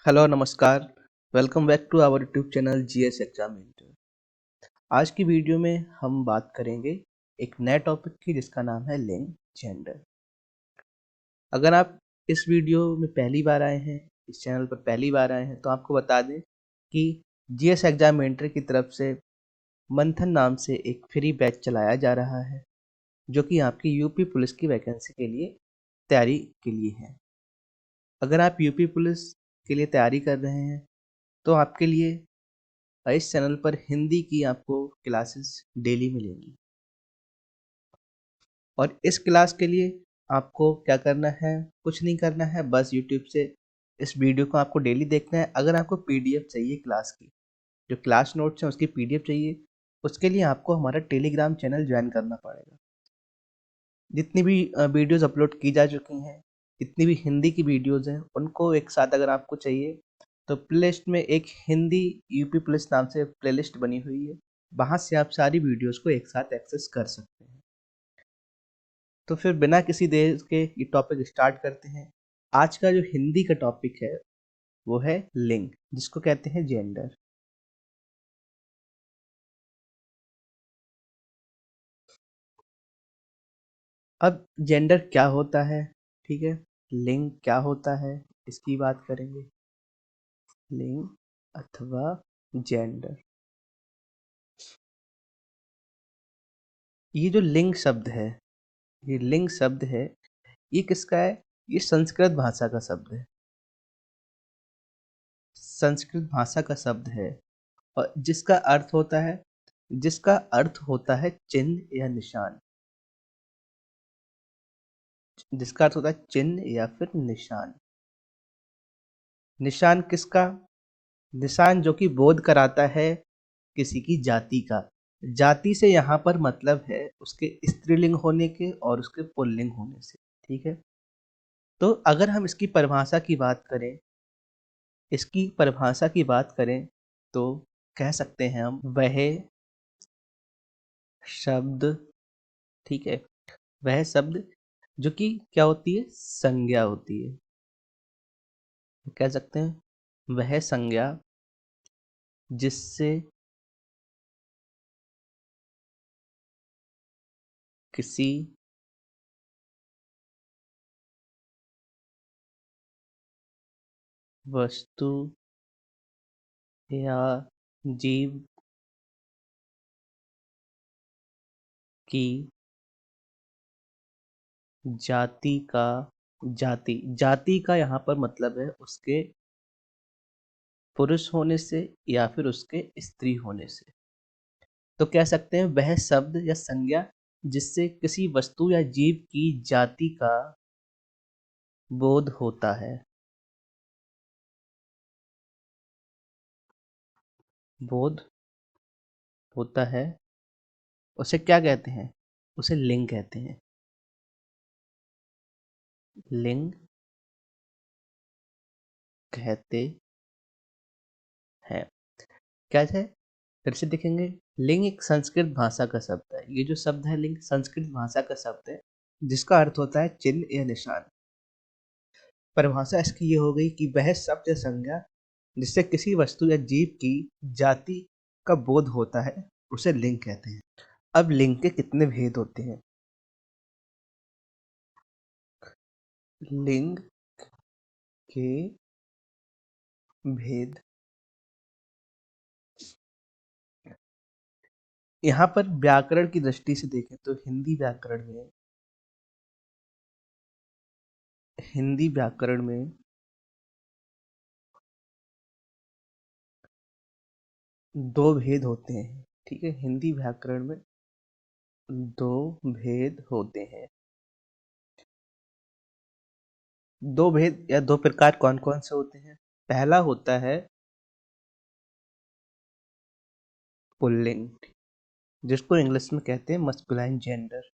Hello नमस्कार। Welcome back to our YouTube channel GS exam inter. आज की video में हम बात करेंगे एक नए टॉपिक की जिसका नाम है लिंग जेंडर। अगर आप इस वीडियो में पहली बार आए हैं, इस चैनल पर पहली बार आए हैं, तो आपको बता दें कि जीएस एग्जाम इंटर की तरफ से मंथन नाम से एक फ्री बैच चलाया जा रहा है जो कि आपकी यूपी पुलिस की वैकेंसी के लिए तैयारी के लिए है। अगर आप यूपी पुलिस के लिए तैयारी कर रहे हैं तो आपके लिए इस चैनल पर हिंदी की आपको क्लासेस डेली मिलेंगी और इस क्लास के लिए आपको क्या करना है, कुछ नहीं करना है, बस यूट्यूब से इस वीडियो को आपको डेली देखना है। अगर आपको पीडीएफ चाहिए क्लास की, जो क्लास नोट्स हैं उसकी पीडीएफ चाहिए, उसके लिए आपको हमारा टेलीग्राम चैनल ज्वाइन करना पड़ेगा। जितनी भी वीडियोस अपलोड की जा चुकी हैं, जितनी भी हिंदी की वीडियोस हैं, उनको एक साथ अगर आपको चाहिए तो प्लेलिस्ट में एक हिंदी यूपी पुलिस नाम से प्लेलिस्ट बनी हुई है, वहाँ से आप सारी वीडियोस को एक साथ एक्सेस कर सकते हैं। तो फिर बिना किसी देर के ये टॉपिक स्टार्ट करते हैं। आज का जो हिंदी का टॉपिक है वो है लिंग, जिसको कहते हैं जेंडर। अब जेंडर क्या होता है, ठीक है, लिंग क्या होता है, इसकी बात करेंगे। लिंग अथवा जेंडर, ये जो लिंग शब्द है, ये लिंग शब्द है, ये किसका है? ये संस्कृत भाषा का शब्द है। संस्कृत भाषा का शब्द है और जिसका अर्थ होता है चिन्ह या निशान। जिसका अर्थ होता है चिन्ह या फिर निशान। निशान किसका? निशान जो कि बोध कराता है किसी की जाति का। जाति से यहाँ पर मतलब है उसके स्त्रीलिंग होने के और उसके पुल्लिंग होने से, ठीक है। तो अगर हम इसकी परिभाषा की बात करें तो कह सकते हैं हम वह शब्द, ठीक है, वह शब्द जो कि क्या होती है, संज्ञा होती है। कह सकते हैं वह संज्ञा जिससे किसी वस्तु या जीव की जाति का यहाँ पर मतलब है उसके पुरुष होने से या फिर उसके स्त्री होने से। तो कह सकते हैं वह शब्द या संज्ञा जिससे किसी वस्तु या जीव की जाति का बोध होता है। बोध होता है, उसे क्या कहते हैं? उसे लिंग कहते हैं। लिंग कहते हैं। क्या है? फिर से देखेंगे। लिंग एक संस्कृत भाषा का शब्द है। ये जो शब्द है लिंग संस्कृत भाषा का शब्द है जिसका अर्थ होता है चिन्ह या निशान। परिभाषा इसकी ये हो गई कि वह शब्द या संज्ञा जिससे किसी वस्तु या जीव की जाति का बोध होता है उसे लिंग कहते हैं। अब लिंग के कितने भेद होते हैं? लिंग के भेद, यहाँ पर व्याकरण की दृष्टि से देखें तो हिंदी व्याकरण में दो भेद होते हैं, ठीक है। हिंदी व्याकरण में दो भेद होते हैं। दो भेद या दो प्रकार कौन कौन से होते हैं? पहला होता है पुल्लिंग, जिसको इंग्लिश में कहते हैं मस्कुलाइन जेंडर।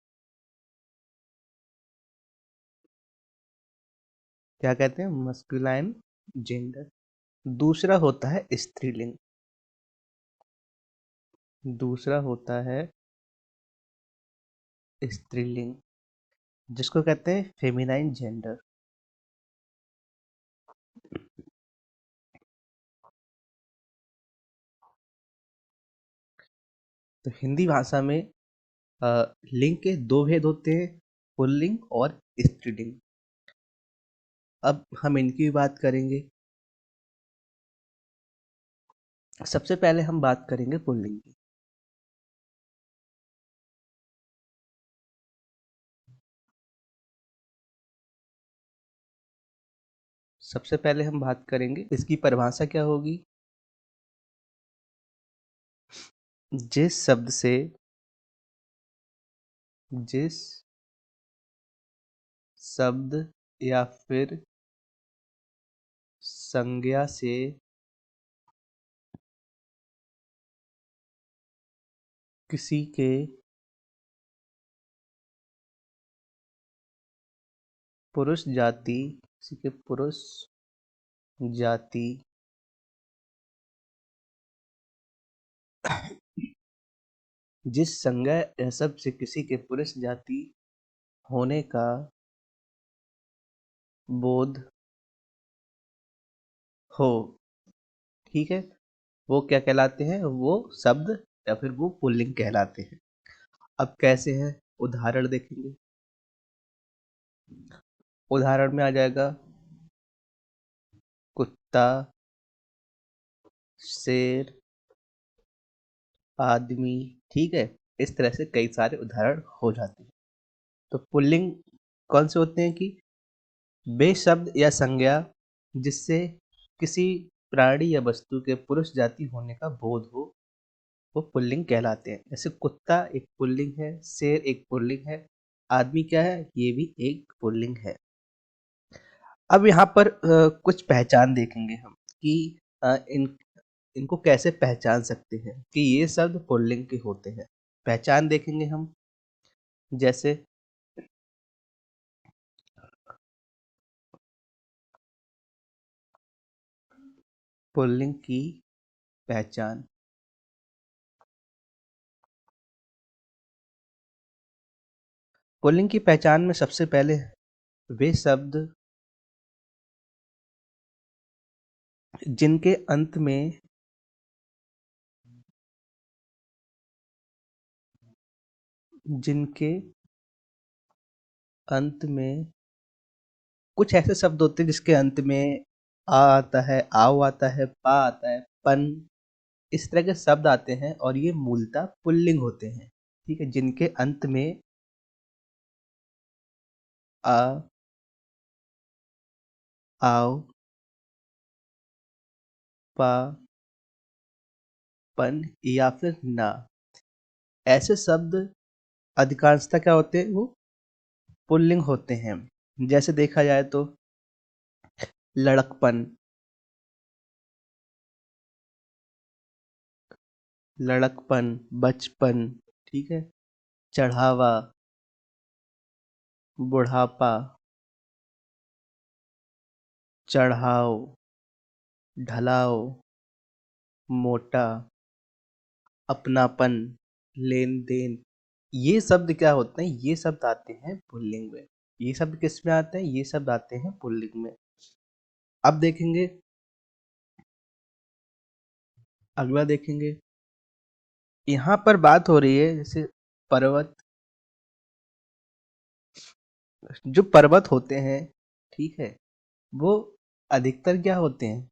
क्या कहते हैं? Masculine gender. दूसरा होता है स्त्रीलिंग। दूसरा होता है स्त्रीलिंग, जिसको कहते हैं फेमिनाइन जेंडर। तो हिंदी भाषा में लिंग के दो भेद होते हैं, पुल्लिंग और स्त्रीलिंग। अब हम इनकी भी बात करेंगे। सबसे पहले हम बात करेंगे पुल्लिंग की। सबसे पहले हम बात करेंगे इसकी परिभाषा क्या होगी। जिस शब्द या फिर संज्ञा से किसी के पुरुष जाति जिस संज्ञा या शब्द से किसी के पुरुष जाति होने का बोध हो, ठीक है, वो क्या कहलाते हैं, वो शब्द या फिर वो पुल्लिंग कहलाते हैं। अब कैसे है, उदाहरण देखेंगे। उदाहरण में आ जाएगा कुत्ता, शेर, आदमी, ठीक है। इस तरह से कई सारे उदाहरण हो जाते हैं। तो पुल्लिंग कौन से होते हैं कि वे शब्द या संज्ञा जिससे किसी प्राणी या वस्तु के पुरुष जाति होने का बोध हो, वो पुल्लिंग कहलाते हैं। जैसे कुत्ता एक पुल्लिंग है, शेर एक पुल्लिंग है, आदमी क्या है, ये भी एक पुल्लिंग है। अब यहाँ पर कुछ पहचान देखेंगे हम कि इनको कैसे पहचान सकते हैं कि ये शब्द पुल्लिंग के होते हैं। पहचान देखेंगे हम, जैसे पुल्लिंग की पहचान। पुल्लिंग की पहचान में सबसे पहले वे शब्द जिनके अंत में कुछ ऐसे शब्द होते हैं जिसके अंत में आ आता है, आओ आता है, पा आता है, पन, इस तरह के शब्द आते हैं और ये मूलतः पुल्लिंग होते हैं, ठीक है। जिनके अंत में आ, आओ, पा, पन या फिर ना, ऐसे शब्द अधिकांशतः क्या होते हैं, वो पुल्लिंग होते हैं। जैसे देखा जाए तो लड़कपन, बचपन, ठीक है, चढ़ावा, बुढ़ापा, चढ़ाओ, ढलाओ, मोटा, अपनापन, लेन देन, ये शब्द क्या होते हैं, ये शब्द आते हैं पुल्लिंग में। ये शब्द किस में आते हैं, ये शब्द आते हैं पुल्लिंग में। अब देखेंगे, अगला देखेंगे, यहाँ पर बात हो रही है जैसे पर्वत, जो पर्वत होते हैं, ठीक है, वो अधिकतर क्या होते हैं,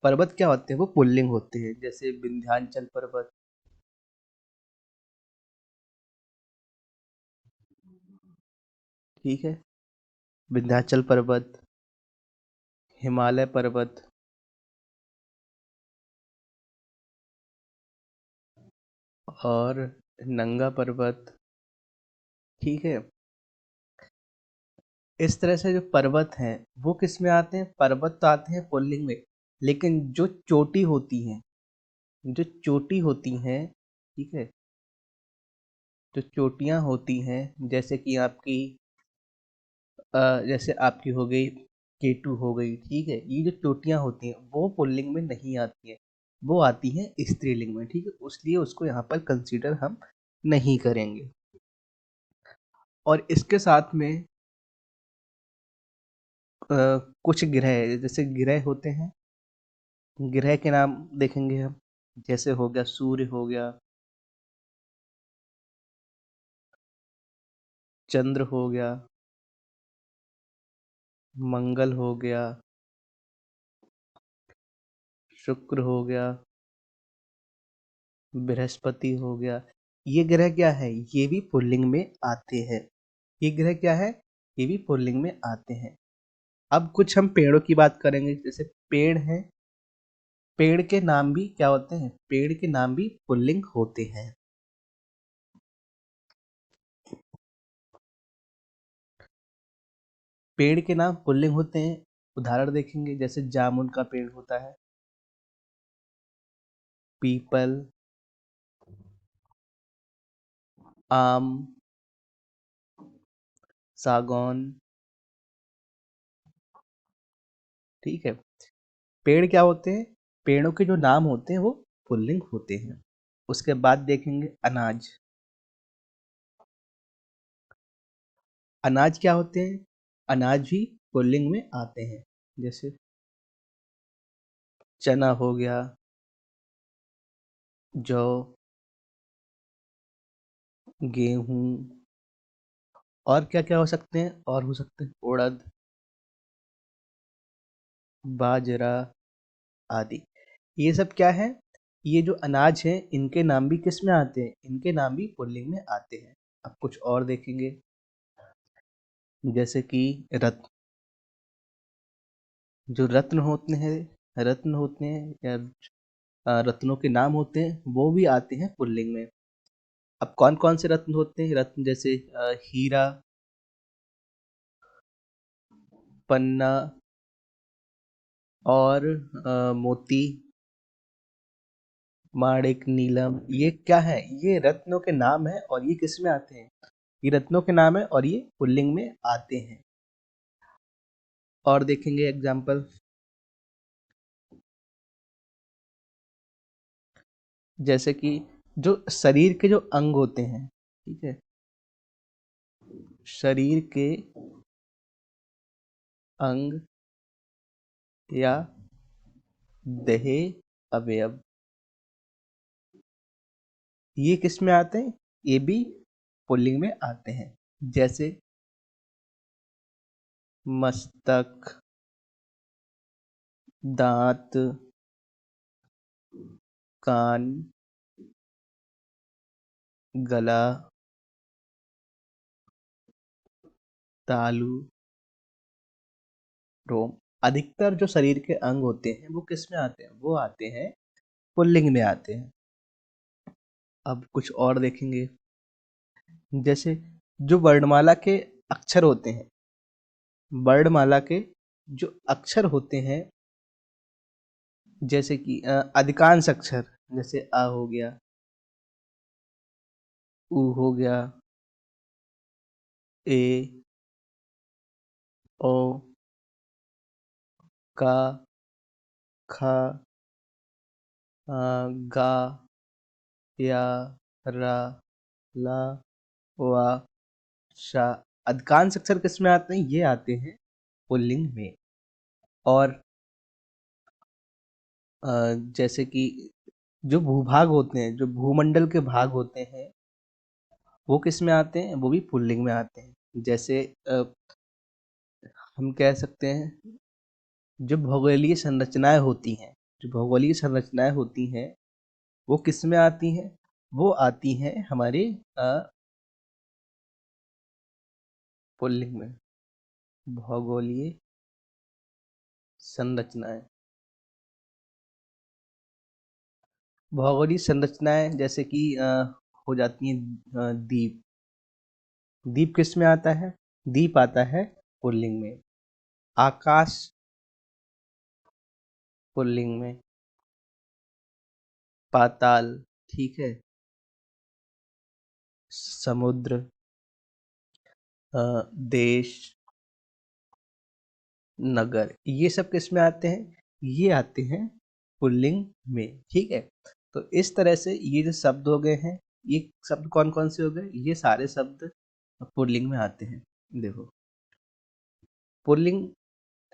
पर्वत क्या होते हैं, वो पुल्लिंग होते हैं। जैसे विंध्याचल पर्वत, ठीक है, विंध्याचल पर्वत, हिमालय पर्वत, और नंगा पर्वत, ठीक है। इस तरह से जो पर्वत हैं वो किस में आते हैं, पर्वत तो आते हैं पुल्लिंग में, लेकिन जो चोटी होती हैं, जो चोटी होती हैं, ठीक है, जो चोटियां होती हैं, जैसे कि आपकी जैसे आपकी हो गई केटू हो गई, ठीक है, ये जो चोटियां होती हैं वो पुल्लिंग में नहीं आती हैं, वो आती हैं स्त्रीलिंग में, ठीक है, इसलिए उसको यहाँ पर कंसीडर हम नहीं करेंगे। और इसके साथ में कुछ ग्रह, जैसे ग्रह होते हैं, ग्रह के नाम देखेंगे हम, जैसे हो गया सूर्य हो गया, चंद्र हो गया, मंगल हो गया, शुक्र हो गया, बृहस्पति हो गया। ये ग्रह क्या है? ये भी पुल्लिंग में आते हैं। ये ग्रह क्या है? ये भी पुल्लिंग में आते हैं। अब कुछ हम पेड़ों की बात करेंगे। जैसे पेड़ हैं, पेड़ के नाम भी क्या होते हैं? पेड़ के नाम भी पुल्लिंग होते हैं। पेड़ के नाम पुल्लिंग होते हैं। उदाहरण देखेंगे, जैसे जामुन का पेड़ होता है, पीपल, आम, सागौन। ठीक है। पेड़ क्या होते हैं? पेड़ों के जो नाम होते हैं वो पुल्लिंग होते हैं। उसके बाद देखेंगे अनाज। अनाज क्या होते हैं? अनाज भी पुल्लिंग में आते हैं। जैसे चना हो गया, जौ, गेहूं, और क्या क्या हो सकते हैं? और हो सकते हैं उड़द, बाजरा आदि। ये सब क्या है? ये जो अनाज है, इनके नाम भी किस में आते हैं? इनके नाम भी पुल्लिंग में आते हैं। अब कुछ और देखेंगे, जैसे कि रत्न। जो रत्न होते हैं या रत्नों के नाम होते हैं, वो भी आते हैं पुल्लिंग में। अब कौन कौन से रत्न होते हैं? रत्न जैसे हीरा, पन्ना, और मोती, माणिक, नीलम। ये क्या है? ये रत्नों के नाम है, और ये किस में आते हैं? ये रत्नों के नाम है और ये पुल्लिंग में आते हैं। और देखेंगे एग्जाम्पल, जैसे कि जो शरीर के जो अंग होते हैं, ठीक है, शरीर के अंग या देह अवयव, ये किस में आते हैं? ये भी पुल्लिंग में आते हैं। जैसे मस्तक, दांत, कान, गला, तालू, रोम। अधिकतर जो शरीर के अंग होते हैं वो किस में आते हैं? वो आते हैं पुल्लिंग में आते हैं। अब कुछ और देखेंगे, जैसे जो वर्णमाला के अक्षर होते हैं, वर्णमाला के जो अक्षर होते हैं, जैसे कि अधिकांश अक्षर, जैसे आ हो गया, उ हो गया, ए, ओ, का, खा, गा, या, रा, ला, वा, शा। अधिकांश अक्षर किस में आते हैं? ये आते हैं पुल्लिंग में। और जैसे कि जो भूभाग होते हैं, जो भूमंडल के भाग होते हैं, वो किस में आते हैं? वो भी पुल्लिंग में आते हैं। जैसे हम कह सकते हैं, जो भौगोलिक संरचनाएं होती हैं, जो भौगोलिक संरचनाएं होती हैं, वो किस में आती हैं? वो आती हैं हमारे पुल्लिंग में। भौगोलिक संरचनाएं, भौगोलिक संरचनाएं जैसे कि हो जाती हैं द्वीप। द्वीप किस में आता है? द्वीप आता है पुल्लिंग में। आकाश पुल्लिंग में। पाताल, ठीक है, समुद्र, देश, नगर, ये सब किस में आते हैं? ये आते हैं पुल्लिंग में। ठीक है। तो इस तरह से ये जो शब्द हो गए हैं, ये शब्द कौन कौन से हो गए? ये सारे शब्द पुल्लिंग में आते हैं। देखो, पुल्लिंग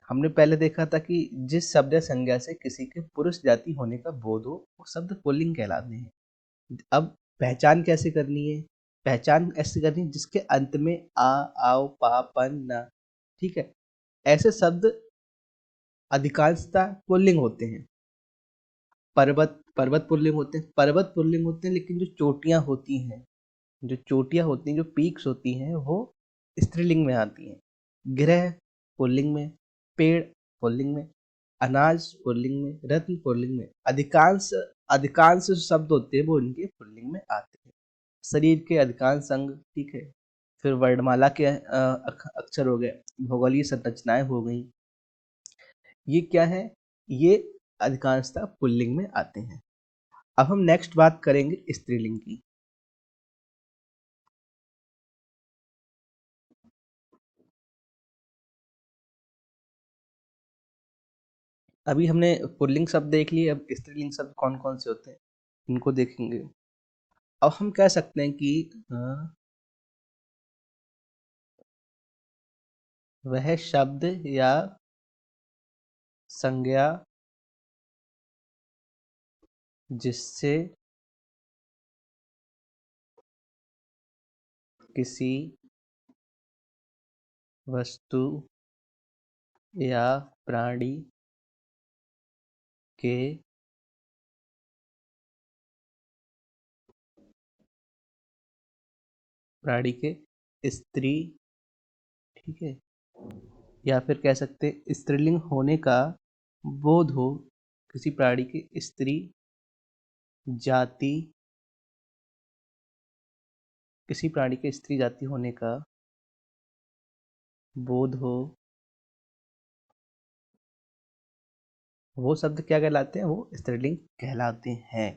हमने पहले देखा था कि जिस शब्द या संज्ञा से किसी के पुरुष जाति होने का बोध हो, वो शब्द पुल्लिंग कहलाते हैं। अब पहचान कैसे करनी है? पहचान ऐसे करनी जिसके अंत में आ, आओ, पा, पन, ना, ठीक है। ऐसे शब्द अधिकांशतः पुल्लिंग होते हैं। पर्वत पर्वत पुल्लिंग होते हैं, पर्वत पुल्लिंग होते हैं, लेकिन जो चोटियां होती हैं, जो चोटियां होती हैं, जो पीक्स होती हैं, वो स्त्रीलिंग में आती हैं। ग्रह पुल्लिंग में, पेड़ पुल्लिंग में, अनाज पुल्लिंग में, रत्न पुल्लिंग में, अधिकांश अधिकांश जो शब्द होते हैं वो इनके पुल्लिंग में आते हैं। शरीर के अधिकांश अंग, ठीक है। फिर वर्णमाला के अक्षर हो गए, भौगोलिक संरचनाएं हो गई, ये क्या है, ये अधिकांशतः पुल्लिंग में आते हैं। अब हम नेक्स्ट बात करेंगे स्त्रीलिंग की। अभी हमने पुल्लिंग शब्द देख लिए, अब स्त्रीलिंग शब्द कौन कौन से होते हैं इनको देखेंगे। अब हम कह सकते हैं कि वह शब्द या संज्ञा जिससे किसी वस्तु या प्राणी के स्त्री, ठीक है, या फिर कह सकते हैं स्त्रीलिंग होने का बोध हो, किसी प्राणी के स्त्री जाति, किसी प्राणी के स्त्री जाति होने का बोध हो, वो शब्द क्या कहलाते हैं, वो स्त्रीलिंग कहलाते हैं,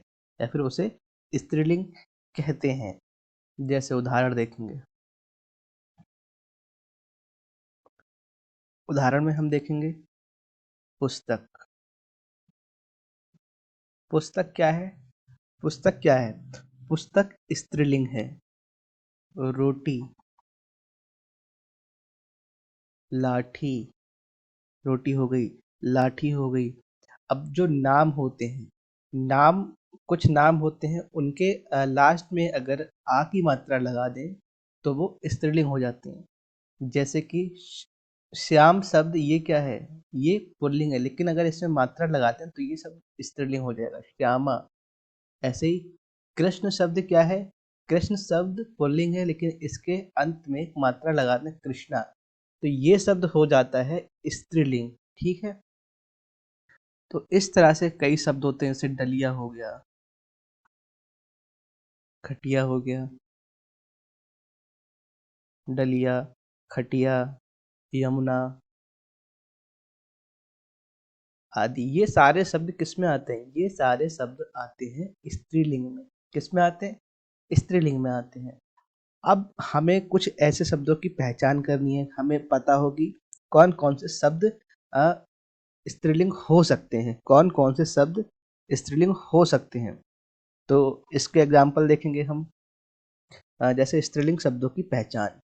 या फिर उसे स्त्रीलिंग कहते हैं। जैसे उदाहरण देखेंगे, उदाहरण में हम देखेंगे पुस्तक। पुस्तक क्या है, पुस्तक क्या है, पुस्तक स्त्रीलिंग है। रोटी, लाठी, रोटी हो गई, लाठी हो गई। अब जो नाम होते हैं, नाम, कुछ नाम होते हैं उनके लास्ट में अगर आ की मात्रा लगा दें तो वो स्त्रीलिंग हो जाते हैं। जैसे कि श्याम शब्द, ये क्या है, ये पुल्लिंग है, लेकिन अगर इसमें मात्रा लगाते हैं तो ये सब स्त्रीलिंग हो जाएगा, श्यामा। ऐसे ही कृष्ण शब्द क्या है, कृष्ण शब्द पुल्लिंग है, लेकिन इसके अंत में एक मात्रा लगाते हैं, कृष्णा, तो ये शब्द हो जाता है स्त्रीलिंग, ठीक है। तो इस तरह से कई शब्द होते हैं, जैसे डलिया हो गया, खटिया हो गया, डलिया, खटिया, यमुना आदि। ये सारे शब्द किस में आते हैं, ये सारे शब्द आते हैं स्त्रीलिंग में। किस में आते हैं, स्त्रीलिंग में आते हैं। अब हमें कुछ ऐसे शब्दों की पहचान करनी है, हमें पता होगी कौन कौन से शब्द स्त्रीलिंग हो सकते हैं, कौन कौन से शब्द स्त्रीलिंग हो सकते हैं। तो इसके एग्जाम्पल देखेंगे हम। जैसे स्त्रीलिंग शब्दों की पहचान,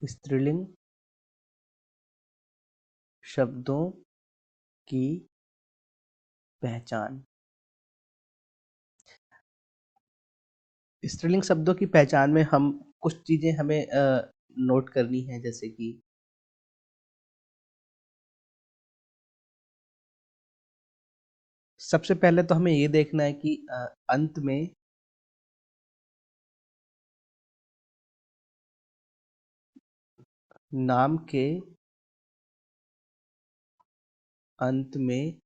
स्त्रीलिंग शब्दों की पहचान, स्त्रीलिंग शब्दों की पहचान में हम कुछ चीजें हमें नोट करनी है, जैसे कि सबसे पहले तो हमें ये देखना है कि अंत में नाम के अंत में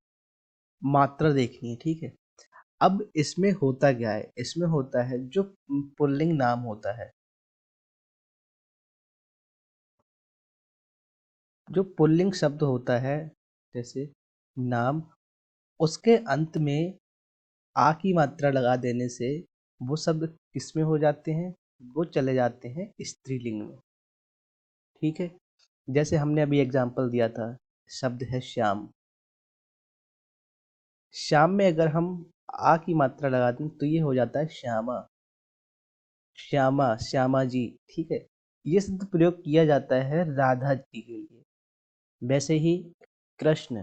मात्रा देखनी है, ठीक है। अब इसमें होता क्या है, इसमें होता है जो पुल्लिंग नाम होता है, जो पुल्लिंग शब्द होता है, जैसे नाम, उसके अंत में आ की मात्रा लगा देने से वो शब्द किसमें हो जाते हैं, वो चले जाते हैं स्त्रीलिंग में, ठीक है। जैसे हमने अभी एग्जाम्पल दिया था, शब्द है श्याम, श्याम में अगर हम आ की मात्रा लगा दें तो ये हो जाता है श्यामा, श्यामा, श्यामा जी, ठीक है। ये शब्द प्रयोग किया जाता है राधा जी के लिए। वैसे ही कृष्ण,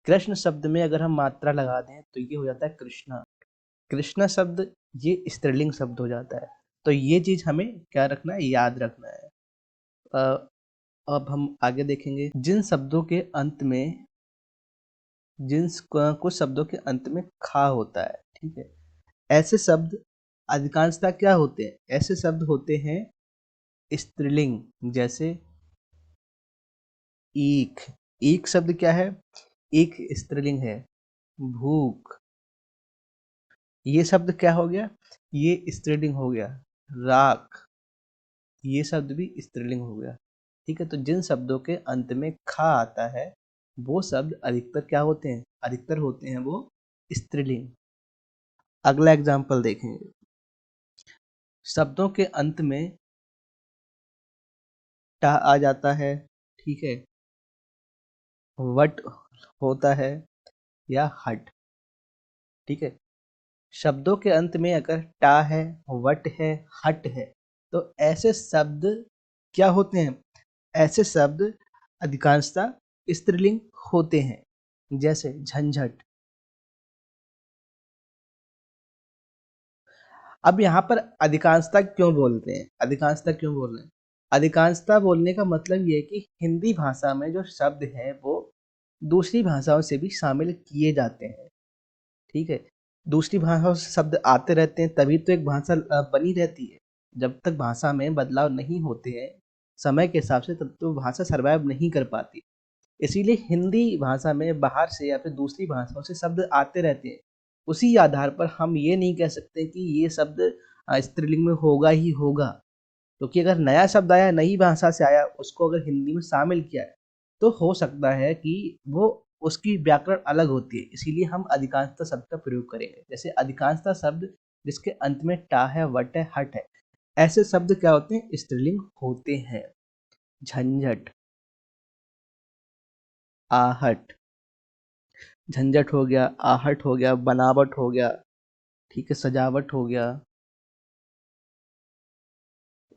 कृष्ण शब्द में अगर हम मात्रा लगा दें तो ये हो जाता है कृष्णा। कृष्णा शब्द ये स्त्रीलिंग शब्द हो जाता है। तो ये चीज हमें क्या रखना है, याद रखना है। अ, अब हम आगे देखेंगे जिन शब्दों के अंत में कुछ शब्दों के अंत में खा होता है, ठीक है, ऐसे शब्द अधिकांशतः क्या होते हैं, ऐसे शब्द होते हैं स्त्रीलिंग। जैसे ईख, ईख शब्द क्या है, ईख स्त्रीलिंग है। भूख, ये शब्द क्या हो गया, ये स्त्रीलिंग हो गया। राख, ये शब्द भी स्त्रीलिंग हो गया। ठीक है, तो जिन शब्दों के अंत में खा आता है वो शब्द अधिकतर क्या होते हैं, अधिकतर होते हैं वो स्त्रीलिंग। अगला एग्जाम्पल देखेंगे, शब्दों के अंत में टा आ जाता है, ठीक है, वट होता है या हट। ठीक है, शब्दों के अंत में अगर टा है, वट है, हट है, तो ऐसे शब्द क्या होते हैं, ऐसे शब्द अधिकांशतः स्त्रीलिंग होते हैं। जैसे झंझट। अब यहाँ पर अधिकांशता क्यों बोलते हैं, अधिकांशता क्यों बोल रहे हैं, अधिकांशता बोलने का मतलब ये है कि हिंदी भाषा में जो शब्द हैं वो दूसरी भाषाओं से भी शामिल किए जाते हैं। ठीक है, दूसरी भाषाओं से शब्द आते रहते हैं तभी तो एक भाषा बनी रहती है। जब तक भाषा में बदलाव नहीं होते हैं समय के हिसाब से, तब तो भाषा सर्वाइव नहीं कर पाती। इसीलिए हिंदी भाषा में बाहर से या फिर दूसरी भाषाओं से शब्द आते रहते हैं। उसी आधार पर हम ये नहीं कह सकते कि ये शब्द स्त्रीलिंग में होगा ही होगा, क्योंकि अगर नया शब्द आया, नई भाषा से आया, उसको अगर हिंदी में शामिल किया है, तो हो सकता है कि वो उसकी व्याकरण अलग होती है। इसीलिए हम अधिकांशतः शब्द का प्रयोग करेंगे। जैसे अधिकांशतः शब्द जिसके अंत में टा है, वट है, हट है, ऐसे शब्द क्या होते हैं, स्त्रीलिंग होते हैं। झंझट, आहट, झंझट हो गया, आहट हो गया, बनावट हो गया, ठीक है, सजावट हो गया,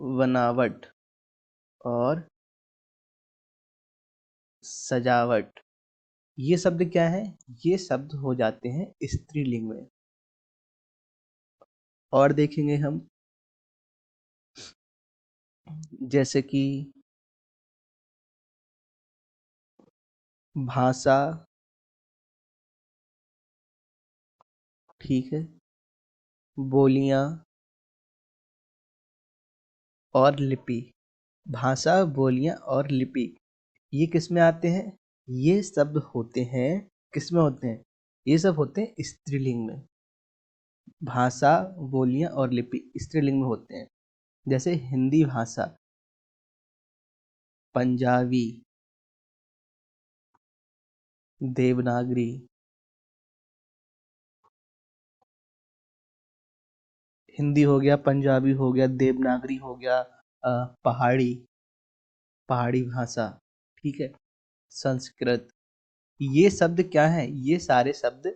बनावट और सजावट, ये शब्द क्या है, ये शब्द हो जाते हैं स्त्रीलिंग में। और देखेंगे हम, जैसे कि भाषा, ठीक है, बोलियां और लिपि। भाषा, बोलियां और लिपि, ये किस में आते हैं, ये शब्द होते हैं, किस में होते हैं, ये सब होते हैं स्त्रीलिंग में। भाषा, बोलियां और लिपि स्त्रीलिंग में होते हैं। जैसे हिंदी भाषा, पंजाबी, देवनागरी, हिंदी हो गया, पंजाबी हो गया, देवनागरी हो गया, पहाड़ी, पहाड़ी भाषा, ठीक है, संस्कृत, ये शब्द क्या है, ये सारे शब्द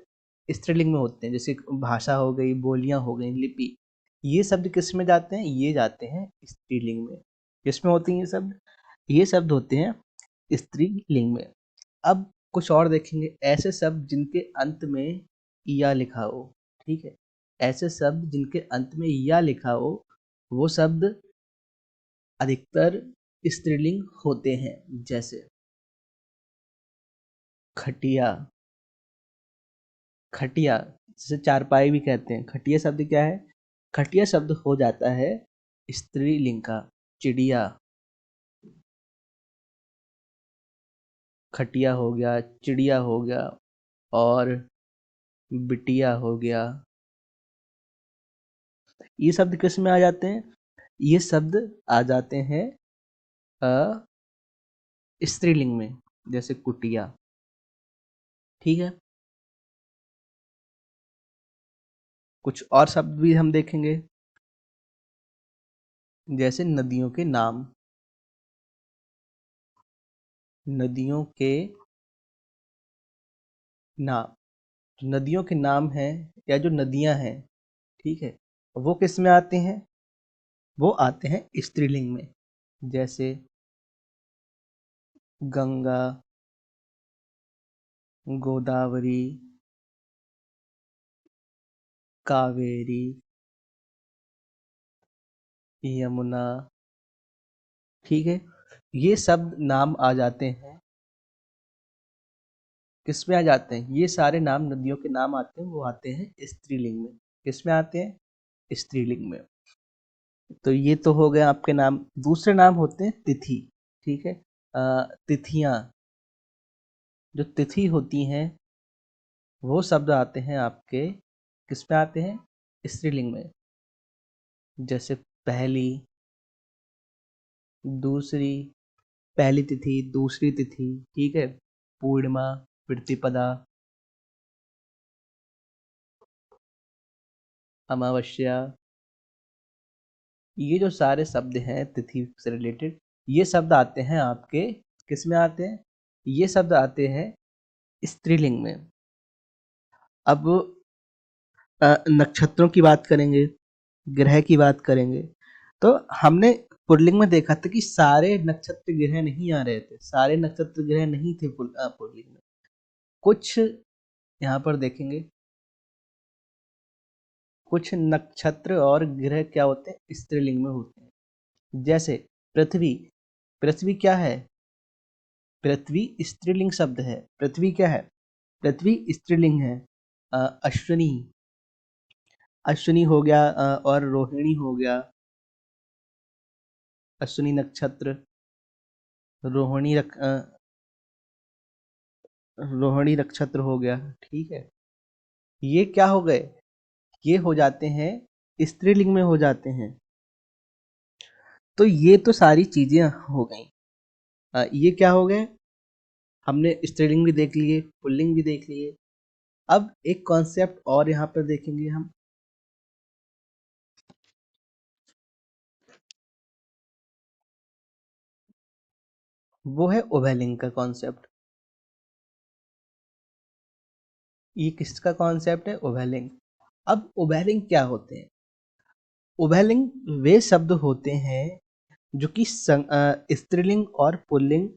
स्त्रीलिंग में होते हैं। जैसे भाषा हो गई, बोलियां हो गई, लिपि, ये शब्द किस में जाते हैं, ये जाते हैं स्त्रीलिंग में। किसमें होते हैं ये शब्द, ये शब्द होते हैं स्त्रीलिंग में। अब कुछ और देखेंगे, ऐसे शब्द जिनके अंत में या लिखा हो, ठीक है, ऐसे शब्द जिनके अंत में या लिखा हो वो शब्द अधिकतर स्त्रीलिंग होते हैं। जैसे खटिया, खटिया जिसे चारपाई भी कहते हैं, खटिया शब्द क्या है, खटिया शब्द हो जाता है स्त्रीलिंग का। चिड़िया, खटिया हो गया, चिड़िया हो गया और बिटिया हो गया, ये शब्द किस में आ जाते हैं, ये शब्द आ जाते हैं स्त्रीलिंग में। जैसे कुटिया, ठीक है, कुछ और शब्द भी हम देखेंगे, जैसे नदियों के नाम, नदियों के नाम, नदियों के नाम हैं या जो नदियां हैं, ठीक है, वो किस में आते हैं, वो आते हैं स्त्रीलिंग में। जैसे गंगा, गोदावरी, कावेरी, यमुना। ठीक है, ये सब नाम आ जाते हैं, किस में आ जाते हैं? ये सारे नाम, नदियों के नाम आते हैं, वो आते हैं स्त्रीलिंग में। किस में आते हैं? स्त्रीलिंग में। तो ये तो हो गया आपके नाम। दूसरे नाम होते हैं तिथि। ठीक है, तिथियां, जो तिथि होती हैं, वो शब्द आते हैं आपके, किस में आते हैं? स्त्रीलिंग में। जैसे पहली, दूसरी, पहली तिथि, दूसरी तिथि, ठीक है, पूर्णिमा, प्रतिपदा, अमावस्या। ये जो सारे शब्द हैं तिथि से रिलेटेड, ये शब्द आते हैं आपके, किस में आते हैं? ये शब्द आते हैं स्त्रीलिंग में। अब नक्षत्रों की बात करेंगे, ग्रह की बात करेंगे, तो हमने पुल्लिंग में देखा था कि सारे नक्षत्र ग्रह नहीं आ रहे थे, सारे नक्षत्र ग्रह नहीं थे पुल्लिंग में। कुछ यहाँ पर देखेंगे, कुछ नक्षत्र और ग्रह क्या होते हैं? स्त्रीलिंग में होते हैं। जैसे पृथ्वी, पृथ्वी क्या है? पृथ्वी स्त्रीलिंग शब्द है। पृथ्वी क्या है? पृथ्वी स्त्रीलिंग है। अश्विनी, अश्विनी हो गया, और रोहिणी हो गया, अश्विनी नक्षत्र, रोहिणी रोहिणी नक्षत्र हो गया। ठीक है, ये क्या हो गए? ये हो जाते हैं, स्त्रीलिंग में हो जाते हैं। तो ये तो सारी चीजें हो गई। ये क्या हो गए? हमने स्त्रीलिंग भी देख लिए, पुल्लिंग भी देख लिए। अब एक कॉन्सेप्ट और यहाँ पर देखेंगे हम, वो है उभयलिंग का कॉन्सेप्ट। ये किसका कॉन्सेप्ट है? उभयलिंग। अब उभयलिंग क्या होते हैं? उभयलिंग वे शब्द होते हैं जो कि स्त्रीलिंग और पुल्लिंग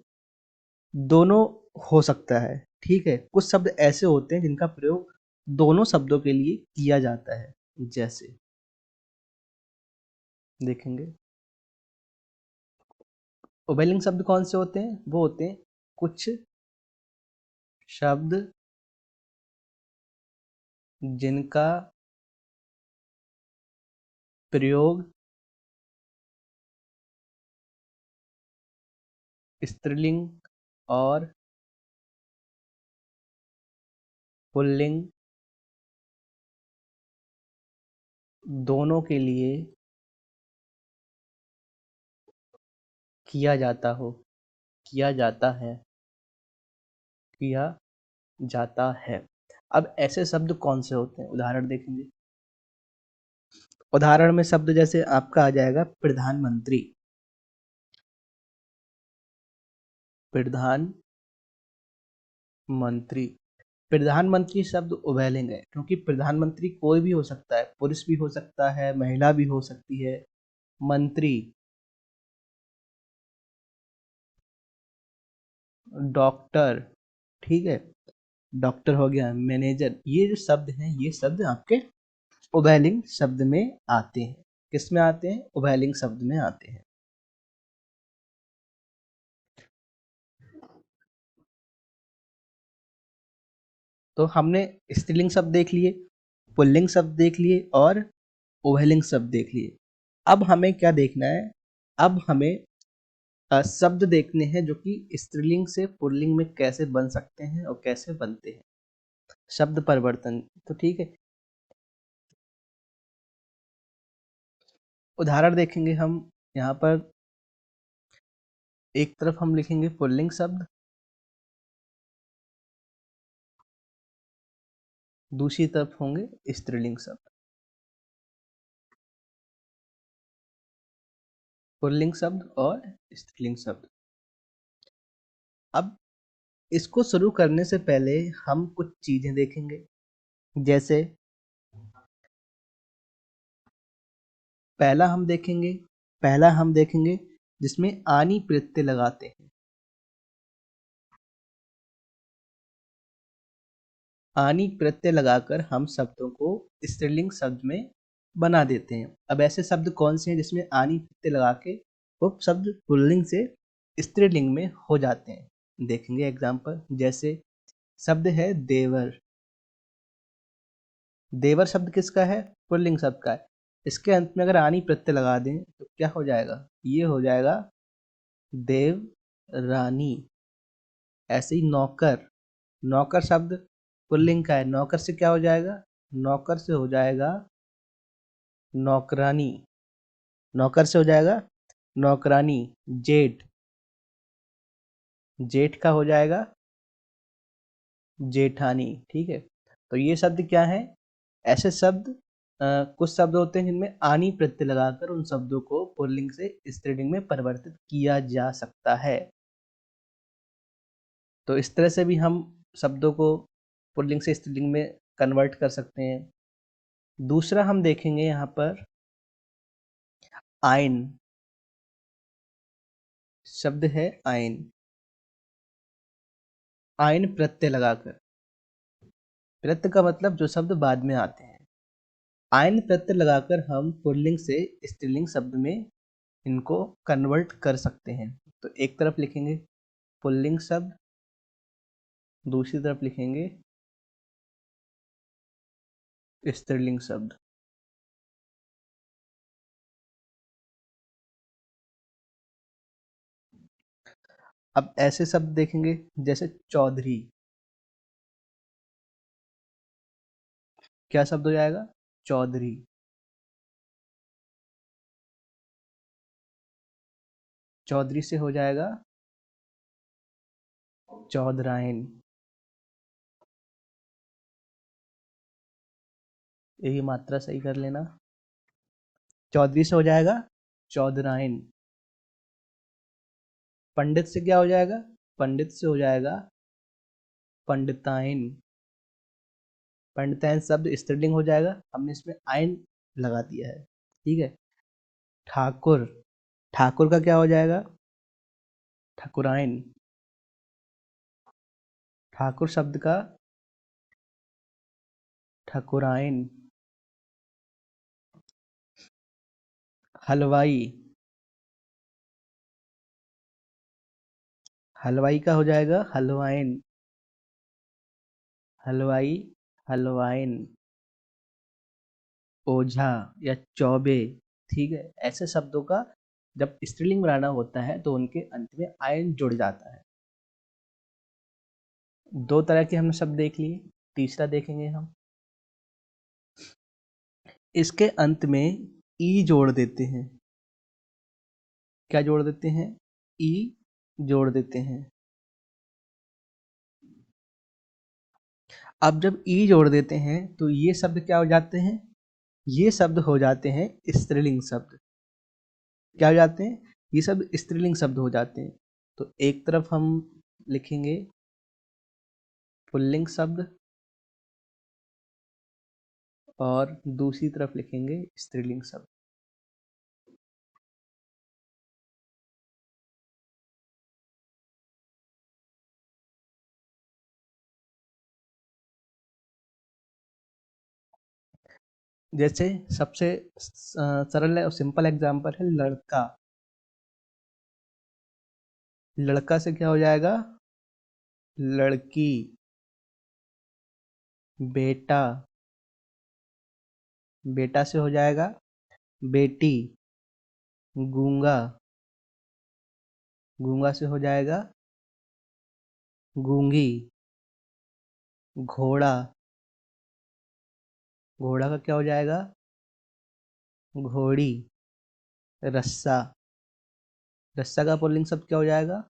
दोनों हो सकता है। ठीक है, कुछ शब्द ऐसे होते हैं जिनका प्रयोग दोनों शब्दों के लिए किया जाता है। जैसे देखेंगे, उभयलिंग शब्द कौन से होते हैं? वो होते हैं कुछ शब्द जिनका प्रयोग स्त्रीलिंग और पुल्लिंग दोनों के लिए किया जाता हो, किया जाता है, किया जाता है। अब ऐसे शब्द कौन से होते हैं? उदाहरण देखेंगे। उदाहरण में शब्द जैसे आपका आ जाएगा प्रधानमंत्री। प्रधानमंत्री, प्रधानमंत्री शब्द उभयलिंग है, क्योंकि प्रधानमंत्री कोई भी हो सकता है, पुरुष भी हो सकता है, महिला भी हो सकती है। मंत्री, डॉक्टर, ठीक है, डॉक्टर हो गया, मैनेजर। ये जो शब्द हैं, ये शब्द आपके उभयलिंग शब्द में आते हैं। किस में आते हैं? उभयलिंग शब्द में आते हैं। तो हमने स्त्रीलिंग शब्द देख लिए, पुल्लिंग शब्द देख लिए, और उभयलिंग शब्द देख लिए। अब हमें क्या देखना है? अब हमें शब्द देखने हैं जो कि स्त्रीलिंग से पुल्लिंग में कैसे बन सकते हैं और कैसे बनते हैं, शब्द परिवर्तन। तो ठीक है, उदाहरण देखेंगे हम। यहाँ पर एक तरफ हम लिखेंगे पुल्लिंग शब्द, दूसरी तरफ होंगे स्त्रीलिंग शब्द। पुल्लिंग शब्द और स्त्रीलिंग शब्द। अब इसको शुरू करने से पहले हम कुछ चीजें देखेंगे। जैसे पहला हम देखेंगे, पहला हम देखेंगे जिसमें आनी प्रत्यय लगाते हैं। आनी प्रत्यय लगाकर हम शब्दों को स्त्रीलिंग शब्द में बना देते हैं। अब ऐसे शब्द कौन से हैं जिसमें आनी प्रत्यय लगा के वो शब्द पुल्लिंग से स्त्रीलिंग में हो जाते हैं? देखेंगे एग्जाम्पल। जैसे शब्द है देवर। देवर शब्द किसका है? पुल्लिंग शब्द का है। इसके अंत में अगर आनी प्रत्यय लगा दें तो क्या हो जाएगा? ये हो जाएगा देव रानी। ऐसे ही नौकर। नौकर शब्द पुल्लिंग का है। नौकर से क्या हो जाएगा? नौकर से हो जाएगा नौकरानी। नौकर से हो जाएगा नौकरानी। जेठ। जेठ का हो जाएगा जेठानी। ठीक है। तो ये शब्द क्या है? ऐसे शब्द कुछ शब्द होते हैं जिनमें आनी प्रत्यय लगाकर उन शब्दों को पुल्लिंग से स्त्रीलिंग में परिवर्तित किया जा सकता है। तो इस तरह से भी हम शब्दों को पुल्लिंग से स्त्रीलिंग में कन्वर्ट कर सकते हैं। दूसरा हम देखेंगे यहाँ पर आयन। शब्द है आयन। आयन प्रत्यय लगाकर। प्रत्यय का मतलब जो शब्द बाद में आते हैं। आयन प्रत्यय लगाकर हम पुल्लिंग से स्त्रीलिंग शब्द में इनको कन्वर्ट कर सकते हैं। तो एक तरफ लिखेंगे पुल्लिंग शब्द, दूसरी तरफ लिखेंगे स्त्रीलिंग शब्द। अब ऐसे शब्द देखेंगे जैसे चौधरी। क्या शब्द हो जाएगा? चौधरी। चौधरी से हो जाएगा चौधरायन। यही मात्रा सही कर लेना। चौधरी से हो जाएगा चौधरायन। पंडित से क्या हो जाएगा? पंडित से हो जाएगा पंडितायन। पंडितायन शब्द स्त्रीलिंग हो जाएगा, हमने इसमें आयन लगा दिया है। ठीक है। ठाकुर। ठाकुर का क्या हो जाएगा? ठाकुरायन। ठाकुर शब्द का ठाकुरायन। हलवाई। हलवाई का हो जाएगा हलवाइन। हलवाई हलवाइन। ओझा या चौबे। ठीक है। ऐसे शब्दों का जब स्त्रीलिंग बनाना होता है तो उनके अंत में आयन जुड़ जाता है। दो तरह के हमने शब्द देख लिए। तीसरा देखेंगे हम। इसके अंत में ई जोड़ देते हैं। क्या जोड़ देते हैं? ई जोड़ देते हैं। अब जब ई जोड़ देते हैं तो ये शब्द क्या हो जाते हैं? ये शब्द हो जाते हैं स्त्रीलिंग शब्द। क्या हो जाते हैं? ये सब स्त्रीलिंग शब्द हो जाते हैं। तो एक तरफ हम लिखेंगे पुल्लिंग शब्द और दूसरी तरफ लिखेंगे स्त्रीलिंग शब्द। जैसे सबसे सरल और सिंपल एग्जांपल है लड़का। लड़का से क्या हो जाएगा? लड़की। बेटा। बेटा से हो जाएगा बेटी। गूंगा। गूंगा से हो जाएगा गूंगी। घोड़ा। घोड़ा का क्या हो जाएगा? घोड़ी। रस्सा। रस्सा का पुल्लिंग शब्द क्या हो जाएगा?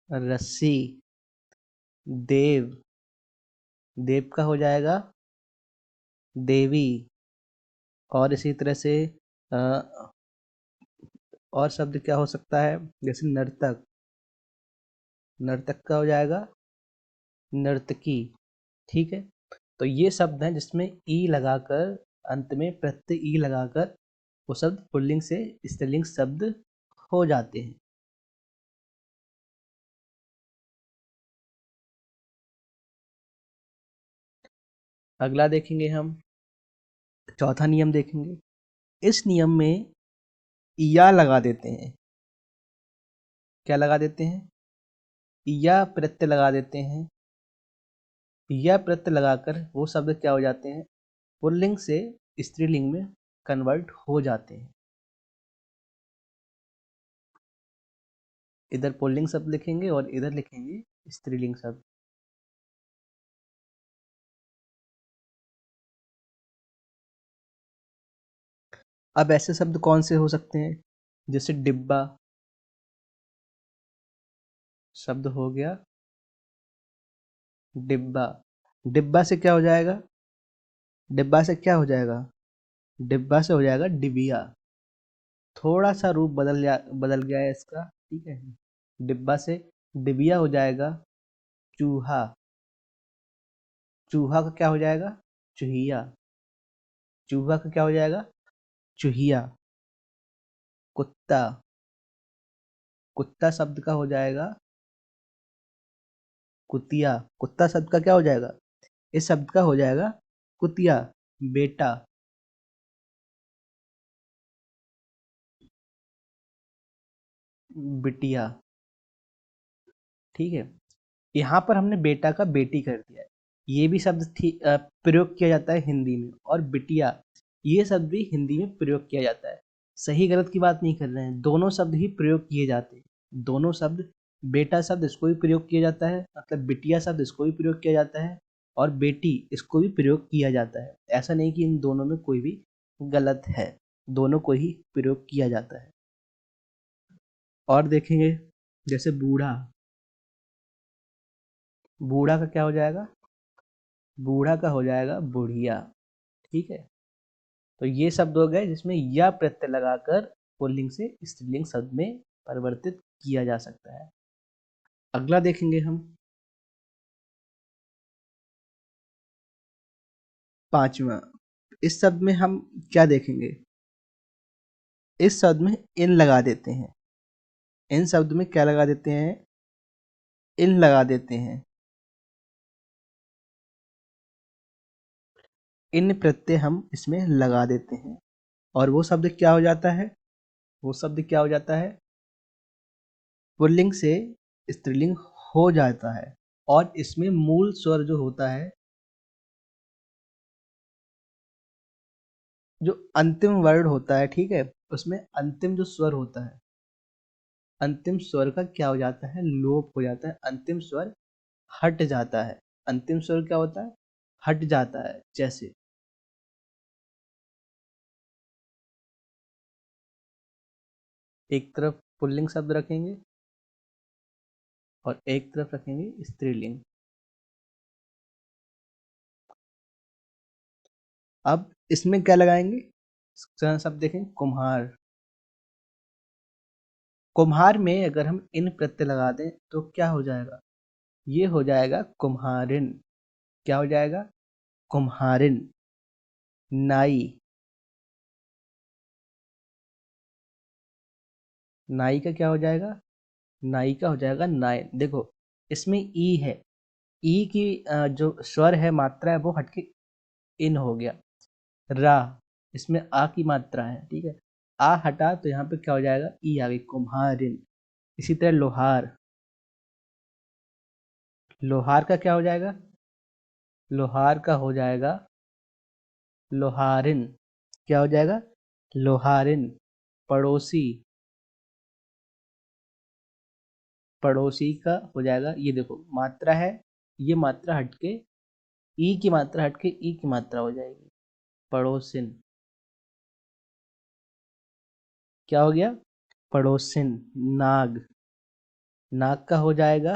रस्सी। देव। देव का हो जाएगा देवी। और इसी तरह से अ, और शब्द क्या हो सकता है? जैसे नर्तक। नर्तक का हो जाएगा नर्तकी। ठीक है। तो ये शब्द हैं जिसमें ई लगाकर, अंत में प्रत्यय ई लगाकर वो शब्द पुल्लिंग से स्त्रीलिंग शब्द हो जाते हैं। अगला देखेंगे हम, चौथा नियम देखेंगे। इस नियम में या लगा देते हैं। क्या लगा देते हैं? या प्रत्यय लगा देते हैं। या प्रत्यय लगाकर वो शब्द क्या हो जाते हैं? पुल्लिंग से स्त्रीलिंग में कन्वर्ट हो जाते हैं। इधर पुल्लिंग शब्द लिखेंगे और इधर लिखेंगे स्त्रीलिंग शब्द। अब ऐसे शब्द कौन से हो सकते हैं? जैसे डिब्बा शब्द हो गया, डिब्बा। डिब्बा से क्या हो जाएगा? डिब्बा से क्या हो जाएगा? डिब्बा से हो जाएगा डिबिया। थोड़ा सा रूप बदल गया है इसका, ठीक है। डिब्बा से डिबिया हो जाएगा चूहा। चूहा का क्या हो जाएगा? चूहिया। चूहा का क्या हो जाएगा? चूहिया। कुत्ता, कुत्ता शब्द का हो जाएगा कुतिया। कुत्ता शब्द का क्या हो जाएगा? इस शब्द का हो जाएगा कुतिया। बेटा, बिटिया, ठीक है। यहाँ पर हमने बेटा का बेटी कर दिया है। ये भी शब्द प्रयोग किया जाता है हिंदी में। और बिटिया, ये शब्द भी हिंदी में प्रयोग किया जाता है। सही गलत की बात नहीं कर रहे हैं, दोनों शब्द ही प्रयोग किए जाते हैं। दोनों शब्द, बेटा शब्द इसको भी प्रयोग किया जाता है, मतलब बिटिया शब्द इसको भी प्रयोग किया जाता है, और बेटी इसको भी प्रयोग किया जाता है। ऐसा नहीं कि इन दोनों में कोई भी गलत है, दोनों को ही प्रयोग किया जाता है। और देखेंगे, जैसे बूढ़ा। बूढ़ा का क्या हो जाएगा? बूढ़ा का हो जाएगा बुढ़िया, ठीक है। तो ये शब्द हो गए जिसमें या प्रत्यय लगाकर पुल्लिंग से स्त्रीलिंग शब्द में परिवर्तित किया जा सकता है। अगला देखेंगे हम, पांचवा। इस शब्द में हम क्या देखेंगे? इस शब्द में इन लगा देते हैं। इन शब्द में क्या लगा देते हैं? इन लगा देते हैं। इन प्रत्यय हम इसमें लगा देते हैं, और वो शब्द क्या हो जाता है? वो शब्द क्या हो जाता है? पुल्लिंग से स्त्रीलिंग हो जाता है। और इसमें मूल स्वर जो होता है, जो अंतिम वर्ड होता है, ठीक है, उसमें अंतिम जो स्वर होता है, अंतिम स्वर का क्या हो जाता है? लोप हो जाता है। अंतिम स्वर हट जाता है। अंतिम स्वर क्या होता है? हट जाता है। जैसे एक तरफ पुल्लिंग शब्द रखेंगे और एक तरफ रखेंगे स्त्रीलिंग। अब इसमें क्या लगाएंगे? शब्द देखें, कुम्हार। कुम्हार में अगर हम इन प्रत्यय लगा दें तो क्या हो जाएगा? ये हो जाएगा कुम्हारिन। क्या हो जाएगा? कुम्हारिन। नाई। नाई का क्या हो जाएगा? नाई का हो जाएगा नाइन। देखो, इसमें ई है। ई की जो स्वर है, मात्रा है, वो हटके इन हो गया। रा, इसमें आ की मात्रा है, ठीक है। आ हटा तो यहाँ पे क्या हो जाएगा? ई आ गई, कुम्हारिन। इसी तरह लोहार। लोहार का क्या हो जाएगा? लोहार का हो जाएगा लोहारिन। क्या हो जाएगा? लोहारिन। पड़ोसी। पड़ोसी का हो जाएगा, ये देखो मात्रा है, ये मात्रा हटके ई की मात्रा हटके ई की मात्रा हो जाएगी, पड़ोसिन। क्या हो गया? पड़ोसिन। नाग। नाग का हो जाएगा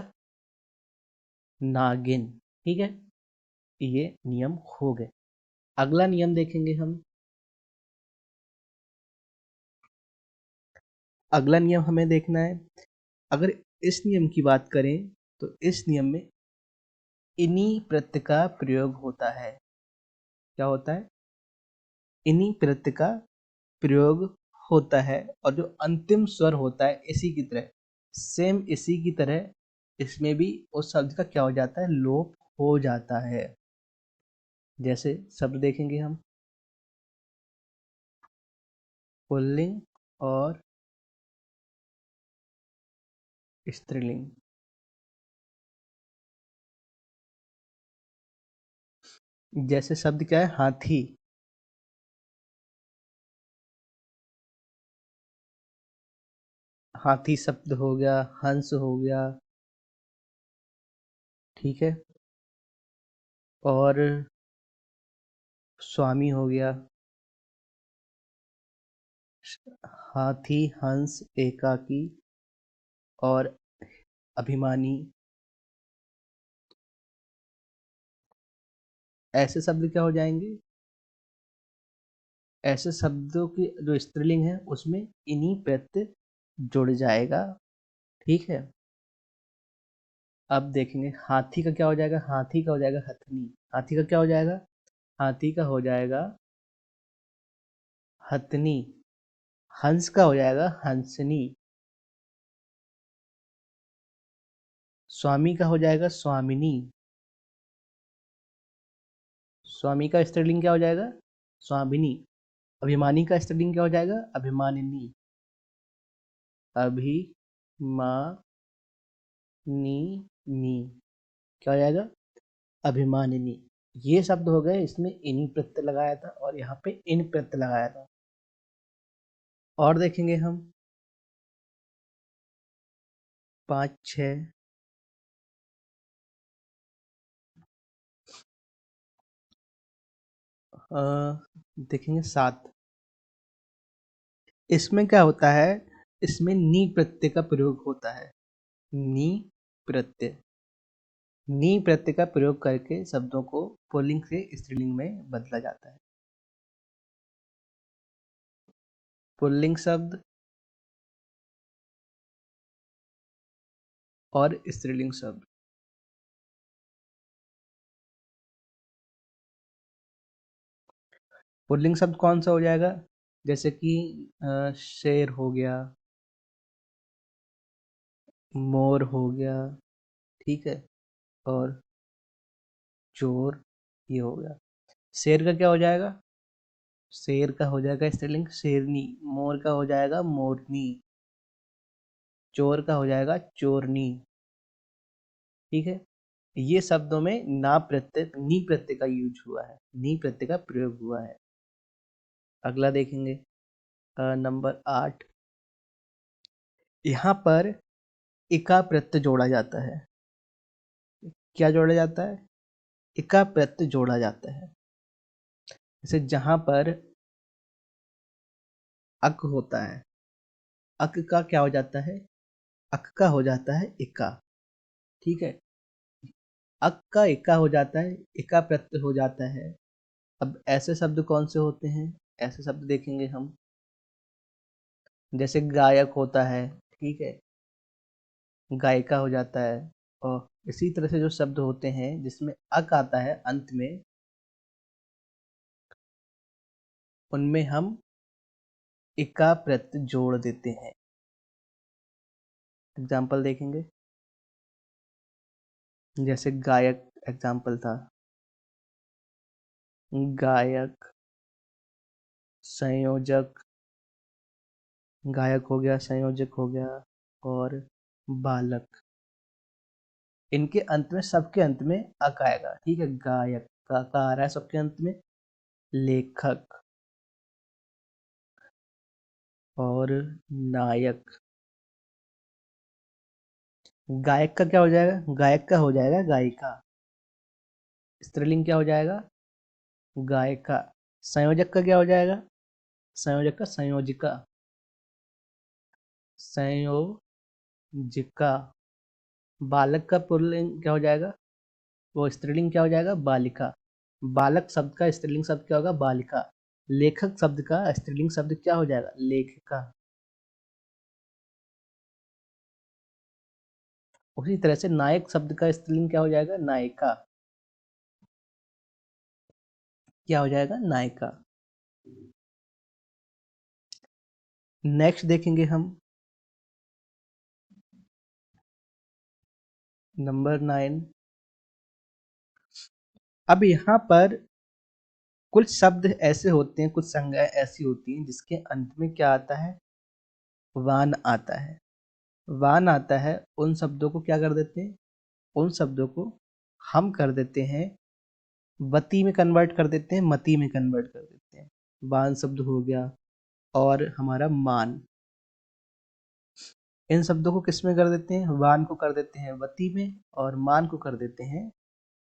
नागिन, ठीक है। ये नियम हो गए। अगला नियम देखेंगे हम। अगला नियम हमें देखना है, अगर इस नियम की बात करें तो इस नियम में इन्हीं प्रत्यय का प्रयोग होता है। क्या होता है? इन्हीं प्रत्यय का प्रयोग होता है। और जो अंतिम स्वर होता है, इसी की तरह, सेम इसी की तरह, इसमें भी उस शब्द का क्या हो जाता है? लोप हो जाता है। जैसे शब्द देखेंगे हम, पुल्लिंग और स्त्रीलिंग। जैसे शब्द क्या है, हाथी। हाथी शब्द हो गया, हंस हो गया, ठीक है। और स्वामी हो गया। हाथी, हंस, एकाकी और अभिमानी। ऐसे शब्द क्या हो जाएंगे, ऐसे शब्दों की जो स्त्रीलिंग है उसमें इन्हीं प्रत्यय जुड़ जाएगा, ठीक है। अब देखेंगे हाथी का क्या हो जाएगा, हाथी का हो जाएगा हथनी। हाथी का क्या हो जाएगा, हाथी का हो जाएगा हथनी। हंस का हो जाएगा हंसनी। स्वामी का हो जाएगा स्वामिनी। स्वामी का स्त्रीलिंग क्या हो जाएगा, स्वामिनी। अभिमानी का स्त्रीलिंग क्या हो जाएगा, अभिमानिनी। अभिमानिनी क्या हो जाएगा, अभिमानिनी। ये शब्द हो गए, इसमें इन्हीं प्रत्यय लगाया था और यहाँ पे इन प्रत्यय लगाया था। और देखेंगे हम 5 6 देखेंगे 7। इसमें क्या होता है, इसमें नी प्रत्यय का प्रयोग होता है। नी प्रत्यय, नी प्रत्यय का प्रयोग करके शब्दों को पुल्लिंग से स्त्रीलिंग में बदला जाता है। पुल्लिंग शब्द और स्त्रीलिंग शब्द। पुल्लिंग शब्द कौन सा हो जाएगा, जैसे कि शेर हो गया, मोर हो गया, ठीक है, और चोर, ये हो गया। शेर का क्या हो जाएगा, शेर का हो जाएगा स्त्रीलिंग शेरनी। मोर का हो जाएगा मोरनी। चोर का हो जाएगा चोरनी, ठीक है। ये शब्दों में ना प्रत्यय, नी प्रत्यय का यूज हुआ है, नी प्रत्यय का प्रयोग हुआ है। अगला देखेंगे नंबर 8। यहाँ पर इका प्रत्यय जोड़ा जाता है। क्या जोड़ा जाता है, इका प्रत्यय जोड़ा जाता है। जैसे जहां पर अक होता है, अक का क्या हो जाता है, अक का हो जाता है इका, ठीक है। अक का इका हो जाता है, इका प्रत्यय हो जाता है। अब ऐसे शब्द कौन से होते हैं, ऐसे शब्द देखेंगे हम, जैसे गायक होता है, ठीक है, गायिका हो जाता है। और इसी तरह से जो शब्द होते हैं जिसमें अक आता है अंत में, उनमें हम इका प्रत्यय जोड़ देते हैं। एग्जाम्पल देखेंगे, जैसे गायक एग्जाम्पल था, गायक, संयोजक, गायक हो गया, संयोजक हो गया, और बालक। इनके अंत में, सबके अंत में अक आएगा, ठीक है। गायक का आ रहा है सबके अंत में, लेखक और नायक। गायक का क्या हो जाएगा, गायक का हो जाएगा गायिका। स्त्रीलिंग क्या हो जाएगा, गायिका। संयोजक का क्या हो जाएगा, संयोजक का संयोजिका, संयोजिका। बालक का पुल्लिंग क्या हो जाएगा, वो स्त्रीलिंग क्या हो जाएगा, बालिका। बालक शब्द का स्त्रीलिंग शब्द क्या होगा, बालिका। लेखक शब्द का स्त्रीलिंग शब्द क्या हो जाएगा, लेखिका। उसी तरह से नायक शब्द का स्त्रीलिंग क्या हो जाएगा, नायिका। क्या हो जाएगा, नायिका। नेक्स्ट देखेंगे हम नंबर 9। अब यहाँ पर कुछ शब्द ऐसे होते हैं, कुछ संज्ञाएं ऐसी होती हैं जिसके अंत में क्या आता है, वान आता है। वान आता है, उन शब्दों को क्या कर देते हैं, उन शब्दों को हम कर देते हैं वती में कन्वर्ट कर देते हैं, मती में कन्वर्ट कर देते हैं। वान शब्द हो गया और हमारा मान, इन शब्दों को किस में कर देते हैं, वान को कर देते हैं वती में और मान को कर देते हैं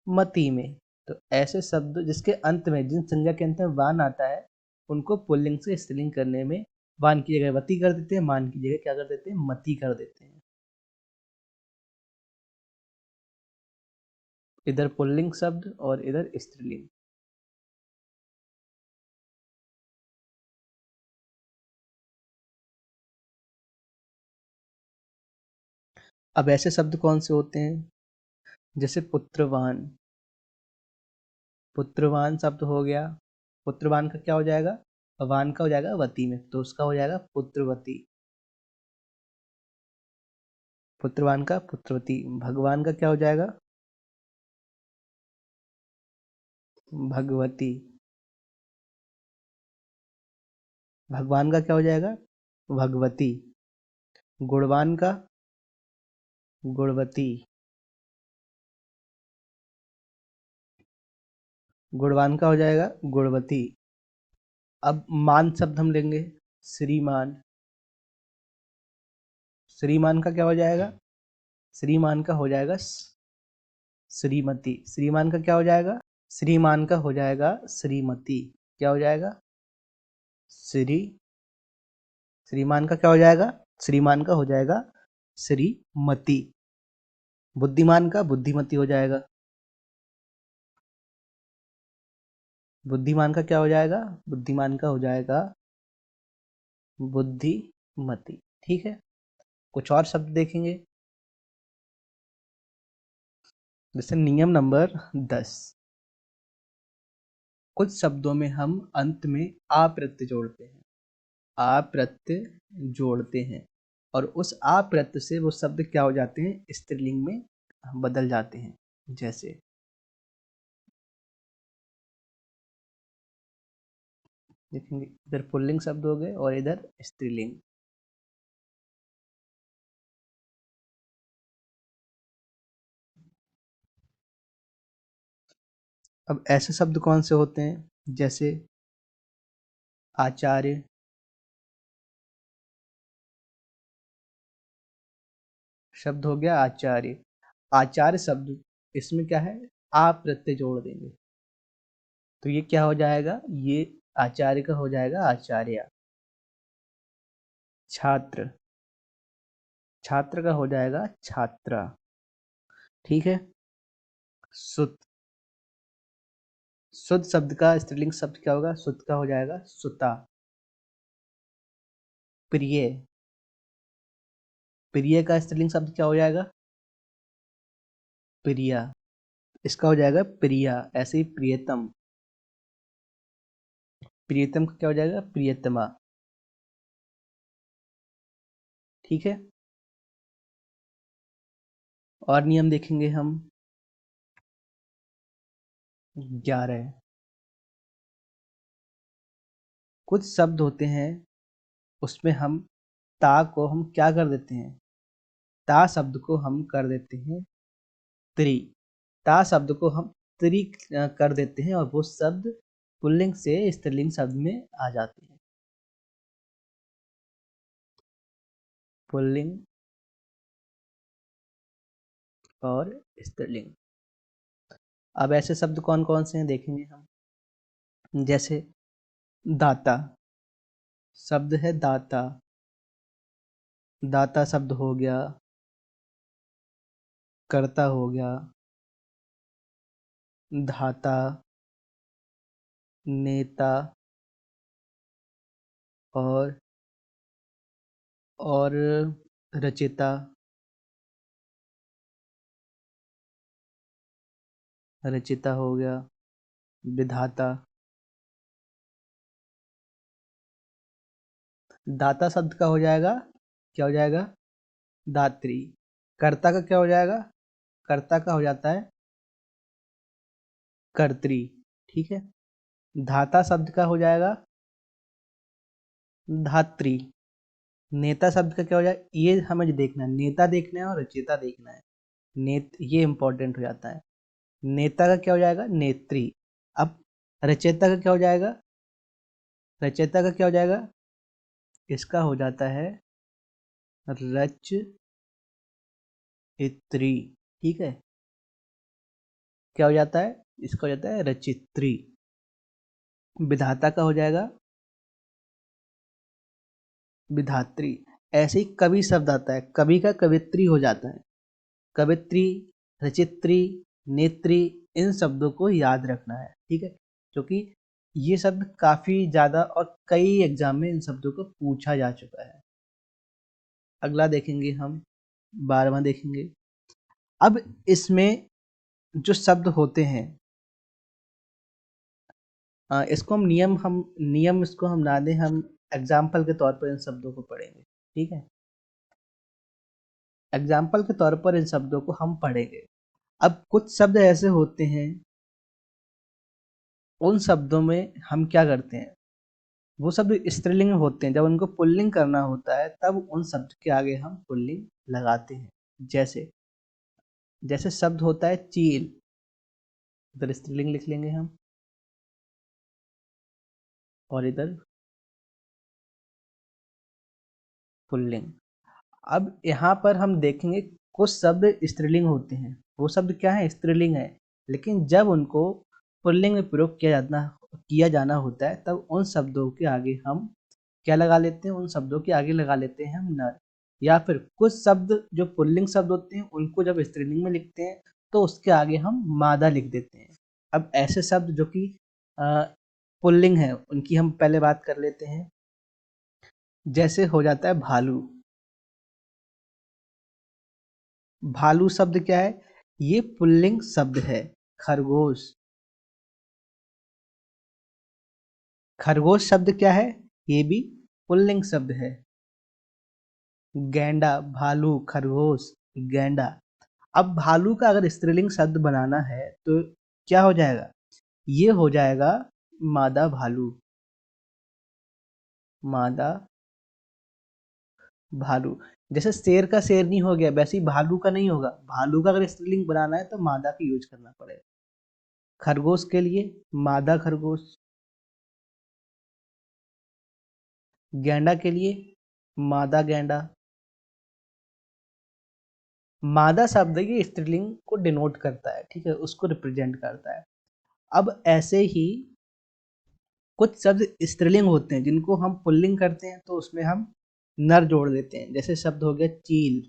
मती में। तो ऐसे शब्द जिसके अंत में, जिन संज्ञा के अंत में वान आता है, उनको पुल्लिंग से स्त्रीलिंग करने में वान की जगह वती कर देते हैं, मान की जगह क्या कर देते हैं, मती कर देते हैं। इधर पुल्लिंग शब्द और इधर स्त्रीलिंग। अब ऐसे शब्द कौन से होते हैं, जैसे पुत्रवान। पुत्रवान शब्द हो गया, पुत्रवान का क्या हो जाएगा, वान का हो जाएगा वती में, तो उसका हो जाएगा पुत्रवती। पुत्रवान का पुत्रवती। भगवान का क्या हो जाएगा, भगवती। भगवान का क्या हो जाएगा, भगवती। गुणवान का गुणवती। गुणवान का हो जाएगा गुणवती। अब मान शब्द हम लेंगे, श्रीमान। श्रीमान का क्या हो जाएगा, श्रीमान का हो जाएगा श्रीमती। श्रीमान का क्या हो जाएगा, श्रीमान का हो जाएगा श्रीमती। क्या हो जाएगा, श्री। श्रीमान का क्या हो जाएगा, श्रीमान का हो जाएगा श्रीमती। बुद्धिमान का बुद्धिमती हो जाएगा। बुद्धिमान का क्या हो जाएगा, बुद्धिमान का हो जाएगा बुद्धिमती। ठीक है, कुछ और शब्द देखेंगे, जैसे नियम नंबर 10। कुछ शब्दों में हम अंत में आ प्रत्यय जोड़ते हैं, आ प्रत्यय जोड़ते हैं, और उस आ प्रत्यय से वो शब्द क्या हो जाते हैं, स्त्रीलिंग में बदल जाते हैं। जैसे देखेंगे, इधर पुल्लिंग शब्द हो गए और इधर स्त्रीलिंग। अब ऐसे शब्द कौन से होते हैं, जैसे आचार्य। शब्द हो गया आचार्य। आचार्य शब्द, इसमें क्या है, आ प्रत्यय जोड़ देंगे, तो ये क्या हो जाएगा, ये आचार्य का हो जाएगा आचार्य। छात्र, छात्र का हो जाएगा छात्रा। ठीक है। सुत, सुध शब्द का स्त्रीलिंग शब्द क्या होगा, सुत का हो जाएगा सुता। प्रिय, प्रिय का स्त्रीलिंग शब्द क्या हो जाएगा, प्रिया। इसका हो जाएगा प्रिया। ऐसे ही प्रियतम, प्रियतम का क्या हो जाएगा, प्रियतमा। ठीक है। और नियम देखेंगे हम, 11। कुछ शब्द होते हैं उसमें हम ता को हम क्या कर देते हैं, ता शब्द को हम कर देते हैं त्रि। ता शब्द को हम त्रि कर देते हैं और वो शब्द पुल्लिंग से स्त्रीलिंग शब्द में आ जाते हैं। पुल्लिंग और स्त्रीलिंग। अब ऐसे शब्द कौन कौन से हैं देखेंगे हम, जैसे दाता। शब्द है दाता, दाता शब्द हो गया, कर्ता हो गया, धाता, नेता, और और रचिता, रचिता हो गया, विधाता। दाता शब्द का हो जाएगा, क्या हो जाएगा, दात्री। कर्ता का क्या हो जाएगा, कर्ता का हो जाता है कर्त्री। ठीक है। धाता शब्द का हो जाएगा धात्री। नेता शब्द का क्या हो जाएगा, ये हमें देखना है, नेता देखना है और रचयिता देखना है। ये इंपॉर्टेंट हो जाता है। नेता का क्या हो जाएगा, नेत्री। अब रचयिता का क्या हो जाएगा, रचयिता का क्या हो जाएगा, इसका हो जाता है रचयित्री। ठीक है, क्या हो जाता है, इसका हो जाता है रचित्री। विधाता का हो जाएगा विधात्री। ऐसे ही कवि शब्द आता है, कवि का कवित्री हो जाता है। कवित्री, रचित्री, नेत्री, इन शब्दों को याद रखना है। ठीक है, क्योंकि ये शब्द काफी ज्यादा और कई एग्जाम में इन शब्दों को पूछा जा चुका है। अगला देखेंगे हम, 12वां देखेंगे। अब इसमें जो शब्द होते हैं, इसको हम नियम इसको हम ना दें, हम एग्जाम्पल के तौर पर इन शब्दों को पढ़ेंगे। ठीक है, एग्जाम्पल के तौर पर इन शब्दों को हम पढ़ेंगे। अब कुछ शब्द ऐसे होते हैं, उन शब्दों में हम क्या करते हैं, वो शब्द स्त्रीलिंग में होते हैं, जब उनको पुल्लिंग करना होता है तब उन शब्द के आगे हम पुल्लिंग लगाते हैं। जैसे जैसे शब्द होता है चील, इधर स्त्रीलिंग लिख लेंगे हम, और इधर पुल्लिंग। अब यहाँ पर हम देखेंगे कुछ शब्द स्त्रीलिंग होते हैं, वो शब्द क्या है, स्त्रीलिंग है, लेकिन जब उनको पुल्लिंग में प्रयोग किया जाना होता है तब उन शब्दों के आगे हम क्या लगा लेते हैं, उन शब्दों के आगे लगा लेते हैं हम नर। या फिर कुछ शब्द जो पुल्लिंग शब्द होते हैं उनको जब स्त्रीलिंग में लिखते हैं तो उसके आगे हम मादा लिख देते हैं। अब ऐसे शब्द जो कि पुल्लिंग है उनकी हम पहले बात कर लेते हैं। जैसे हो जाता है भालू। भालू शब्द क्या है, ये पुल्लिंग शब्द है। खरगोश, खरगोश शब्द क्या है, ये भी पुल्लिंग शब्द है। गैंडा, भालू, खरगोश, गैंडा। अब भालू का अगर स्त्रीलिंग शब्द बनाना है तो क्या हो जाएगा, ये हो जाएगा मादा भालू। मादा भालू। जैसे शेर का शेरनी हो गया, वैसे ही भालू का नहीं होगा, भालू का अगर स्त्रीलिंग बनाना है तो मादा का यूज करना पड़ेगा। खरगोश के लिए मादा खरगोश। गैंडा के लिए मादा गैंडा। मादा शब्द ये स्त्रीलिंग को डिनोट करता है, ठीक है, उसको रिप्रेजेंट करता है। अब ऐसे ही कुछ शब्द स्त्रीलिंग होते हैं जिनको हम पुल्लिंग करते हैं तो उसमें हम नर जोड़ देते हैं। जैसे शब्द हो गया चील।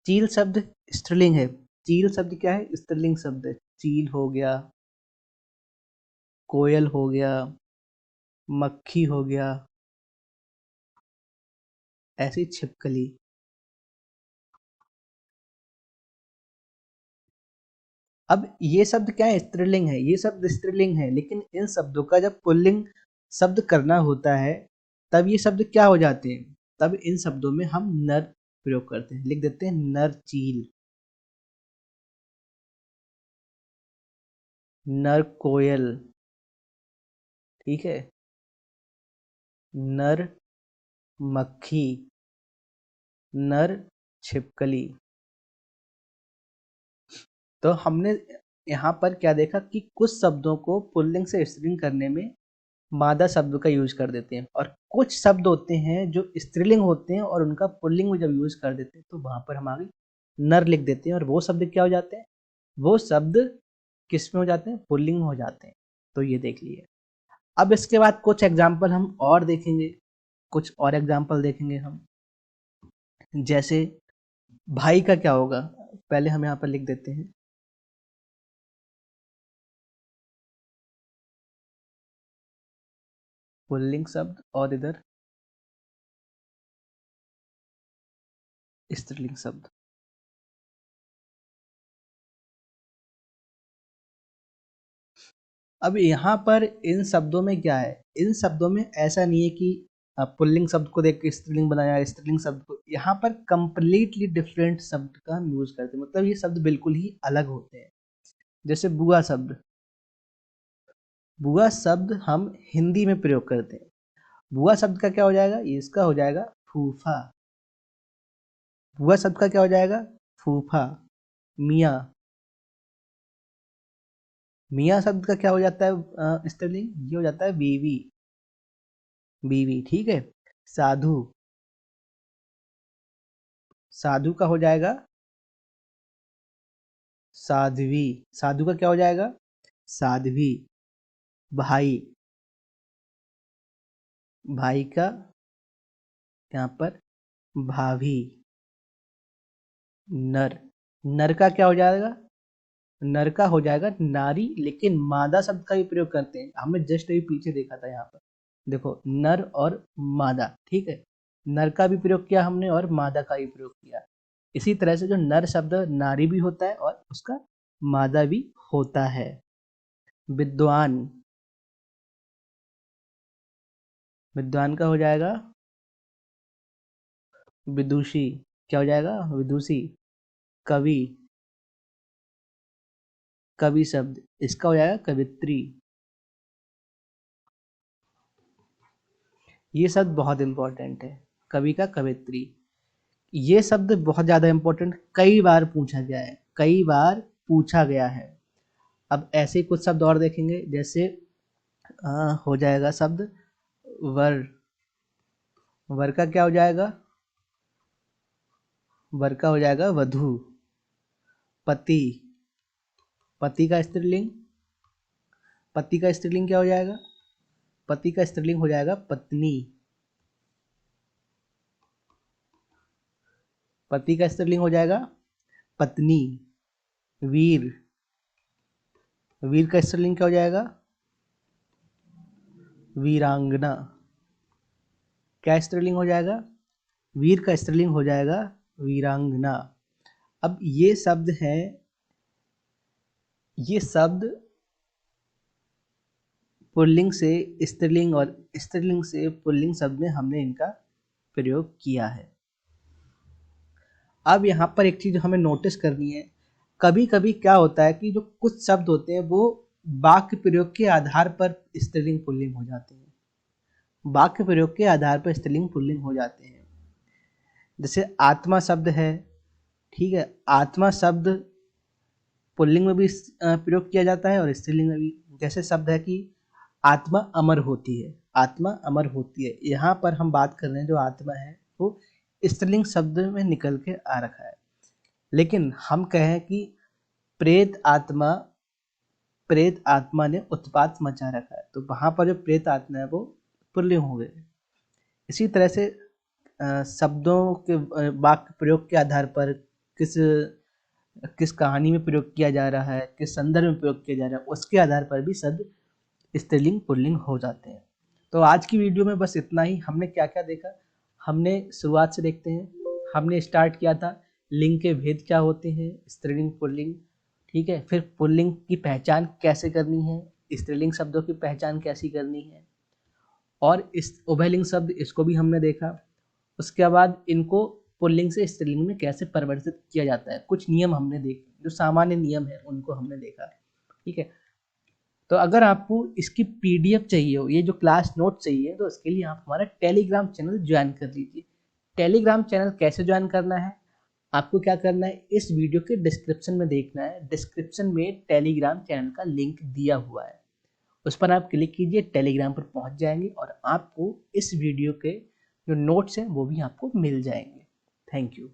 चील शब्द स्त्रीलिंग है। चील शब्द क्या है, स्त्रीलिंग शब्द है। चील हो गया, कोयल हो गया, मक्खी हो गया, ऐसी छिपकली। अब ये शब्द क्या है, स्त्रीलिंग है, ये शब्द स्त्रीलिंग है, लेकिन इन शब्दों का जब पुल्लिंग शब्द करना होता है तब ये शब्द क्या हो जाते हैं, तब इन शब्दों में हम नर प्रयोग करते हैं, लिख देते हैं नर चील, नर कोयल। ठीक है, नर मक्खी, नर छिपकली। तो हमने यहाँ पर क्या देखा कि कुछ शब्दों को पुल्लिंग से स्त्रीलिंग करने में मादा शब्द का यूज कर देते हैं, और कुछ शब्द होते हैं जो स्त्रीलिंग होते हैं और उनका पुल्लिंग में जब यूज कर देते हैं तो वहां पर हम आगे नर लिख देते हैं, और वो शब्द क्या हो जाते हैं, वो शब्द किस में हो जाते हैं, पुल्लिंग में हो जाते हैं। तो ये देख लिए। अब इसके बाद कुछ एग्जाम्पल हम और देखेंगे, कुछ और एग्जाम्पल देखेंगे हम। जैसे भाई का क्या होगा, पहले हम यहाँ पर लिख देते हैं पुल्लिंग शब्द और इधर स्त्रीलिंग शब्द। अब यहाँ पर इन शब्दों में क्या है, इन शब्दों में ऐसा नहीं है कि पुल्लिंग शब्द को देख के स्त्रीलिंग बनाया, स्त्रीलिंग शब्द को, यहाँ पर कंप्लीटली डिफरेंट शब्द का हम यूज करते हैं, मतलब ये शब्द बिल्कुल ही अलग होते हैं। जैसे बुआ शब्द, बुआ शब्द हम हिंदी में प्रयोग करते हैं। बुआ शब्द का क्या हो जाएगा, इसका हो जाएगा फूफा। बुआ शब्द का क्या हो जाएगा, फूफा। मियाँ, मियाँ शब्द का क्या हो जाता है स्त्रीलिंग, ये हो जाता है बीवी, बीवी, ठीक है। साधु, साधु का हो जाएगा साध्वी, साधु का क्या हो जाएगा साध्वी। भाई, भाई का यहाँ पर भाभी। नर, नर का क्या हो जाएगा, नर का हो जाएगा नारी, लेकिन मादा शब्द का भी प्रयोग करते हैं। हमने जस्ट अभी पीछे देखा था, यहाँ पर देखो नर और मादा, ठीक है। नर का भी प्रयोग किया हमने और मादा का भी प्रयोग किया। इसी तरह से जो नर शब्द नारी भी होता है और उसका मादा भी होता है। विद्वान, विद्वान का हो जाएगा विदुषी, क्या हो जाएगा विदुषी। कवि, कवि शब्द इसका हो जाएगा कवित्री। ये शब्द बहुत इंपॉर्टेंट है, कवि का कवित्री। ये शब्द बहुत ज़्यादा इंपॉर्टेंट, कई बार पूछा गया है, कई बार पूछा गया है। अब ऐसे कुछ शब्द और देखेंगे, जैसे हो जाएगा शब्द वर। वर का क्या हो जाएगा, वर का हो जाएगा वधू। पति, पति का स्त्रीलिंग, पति का स्त्रीलिंग क्या हो जाएगा, पति का स्त्रीलिंग हो जाएगा पत्नी। पति का स्त्रीलिंग हो जाएगा पत्नी। वीर, वीर का स्त्रीलिंग क्या हो जाएगा वीरांगना। क्या स्त्रीलिंग हो जाएगा, वीर का स्त्रीलिंग हो जाएगा वीरांगना। अब ये शब्द हैं, ये शब्द पुल्लिंग से स्त्रीलिंग और स्त्रीलिंग से पुल्लिंग शब्द में हमने इनका प्रयोग किया है। अब यहाँ पर एक चीज हमें नोटिस करनी है, कभी कभी क्या होता है कि जो कुछ शब्द होते हैं वो वाक्य प्रयोग के आधार पर स्त्रीलिंग पुल्लिंग हो जाते हैं, वाक्य प्रयोग के आधार पर स्त्रीलिंग पुल्लिंग हो जाते हैं। जैसे आत्मा शब्द है, ठीक है, आत्मा शब्द पुल्लिंग में भी प्रयोग किया जाता है और स्त्रीलिंग में भी। जैसे शब्द है कि आत्मा अमर होती है, आत्मा अमर होती है। यहाँ पर हम बात कर रहे हैं जो आत्मा है वो स्त्रीलिंग शब्द में निकल के आ रखा है, लेकिन हम कहें कि प्रेत आत्मा, प्रेत आत्मा ने उत्पात मचा रखा है, तो वहां पर जो प्रेत आत्मा है वो पुल्लिंग हो गए। इसी तरह से शब्दों के वाक्य प्रयोग के आधार पर किस किस कहानी में प्रयोग किया जा रहा है, किस संदर्भ में प्रयोग किया जा रहा है, उसके आधार पर भी शब्द स्त्रीलिंग पुल्लिंग हो जाते हैं। तो आज की वीडियो में बस इतना ही। हमने क्या क्या देखा, हमने शुरुआत से देखते हैं। हमने स्टार्ट किया था लिंग के भेद क्या होते हैं, स्त्रीलिंग पुल्लिंग, ठीक है। फिर पुल्लिंग की पहचान कैसे करनी है, स्त्रीलिंग शब्दों की पहचान कैसी करनी है, और इस उभयलिंग शब्द इसको भी हमने देखा। उसके बाद इनको पुल्लिंग से स्त्रीलिंग में कैसे परिवर्तित किया जाता है, कुछ नियम हमने देखे, जो सामान्य नियम है उनको हमने देखा, ठीक है। तो अगर आपको इसकी पीडीएफ चाहिए हो, ये जो क्लास नोट चाहिए, तो उसके लिए आप हमारा टेलीग्राम चैनल ज्वाइन कर लीजिए। टेलीग्राम चैनल कैसे ज्वाइन करना है, आपको क्या करना है, इस वीडियो के डिस्क्रिप्शन में देखना है। डिस्क्रिप्शन में टेलीग्राम चैनल का लिंक दिया हुआ है, उस पर आप क्लिक कीजिए, टेलीग्राम पर पहुंच जाएंगे और आपको इस वीडियो के जो नोट्स हैं वो भी आपको मिल जाएंगे। Thank you.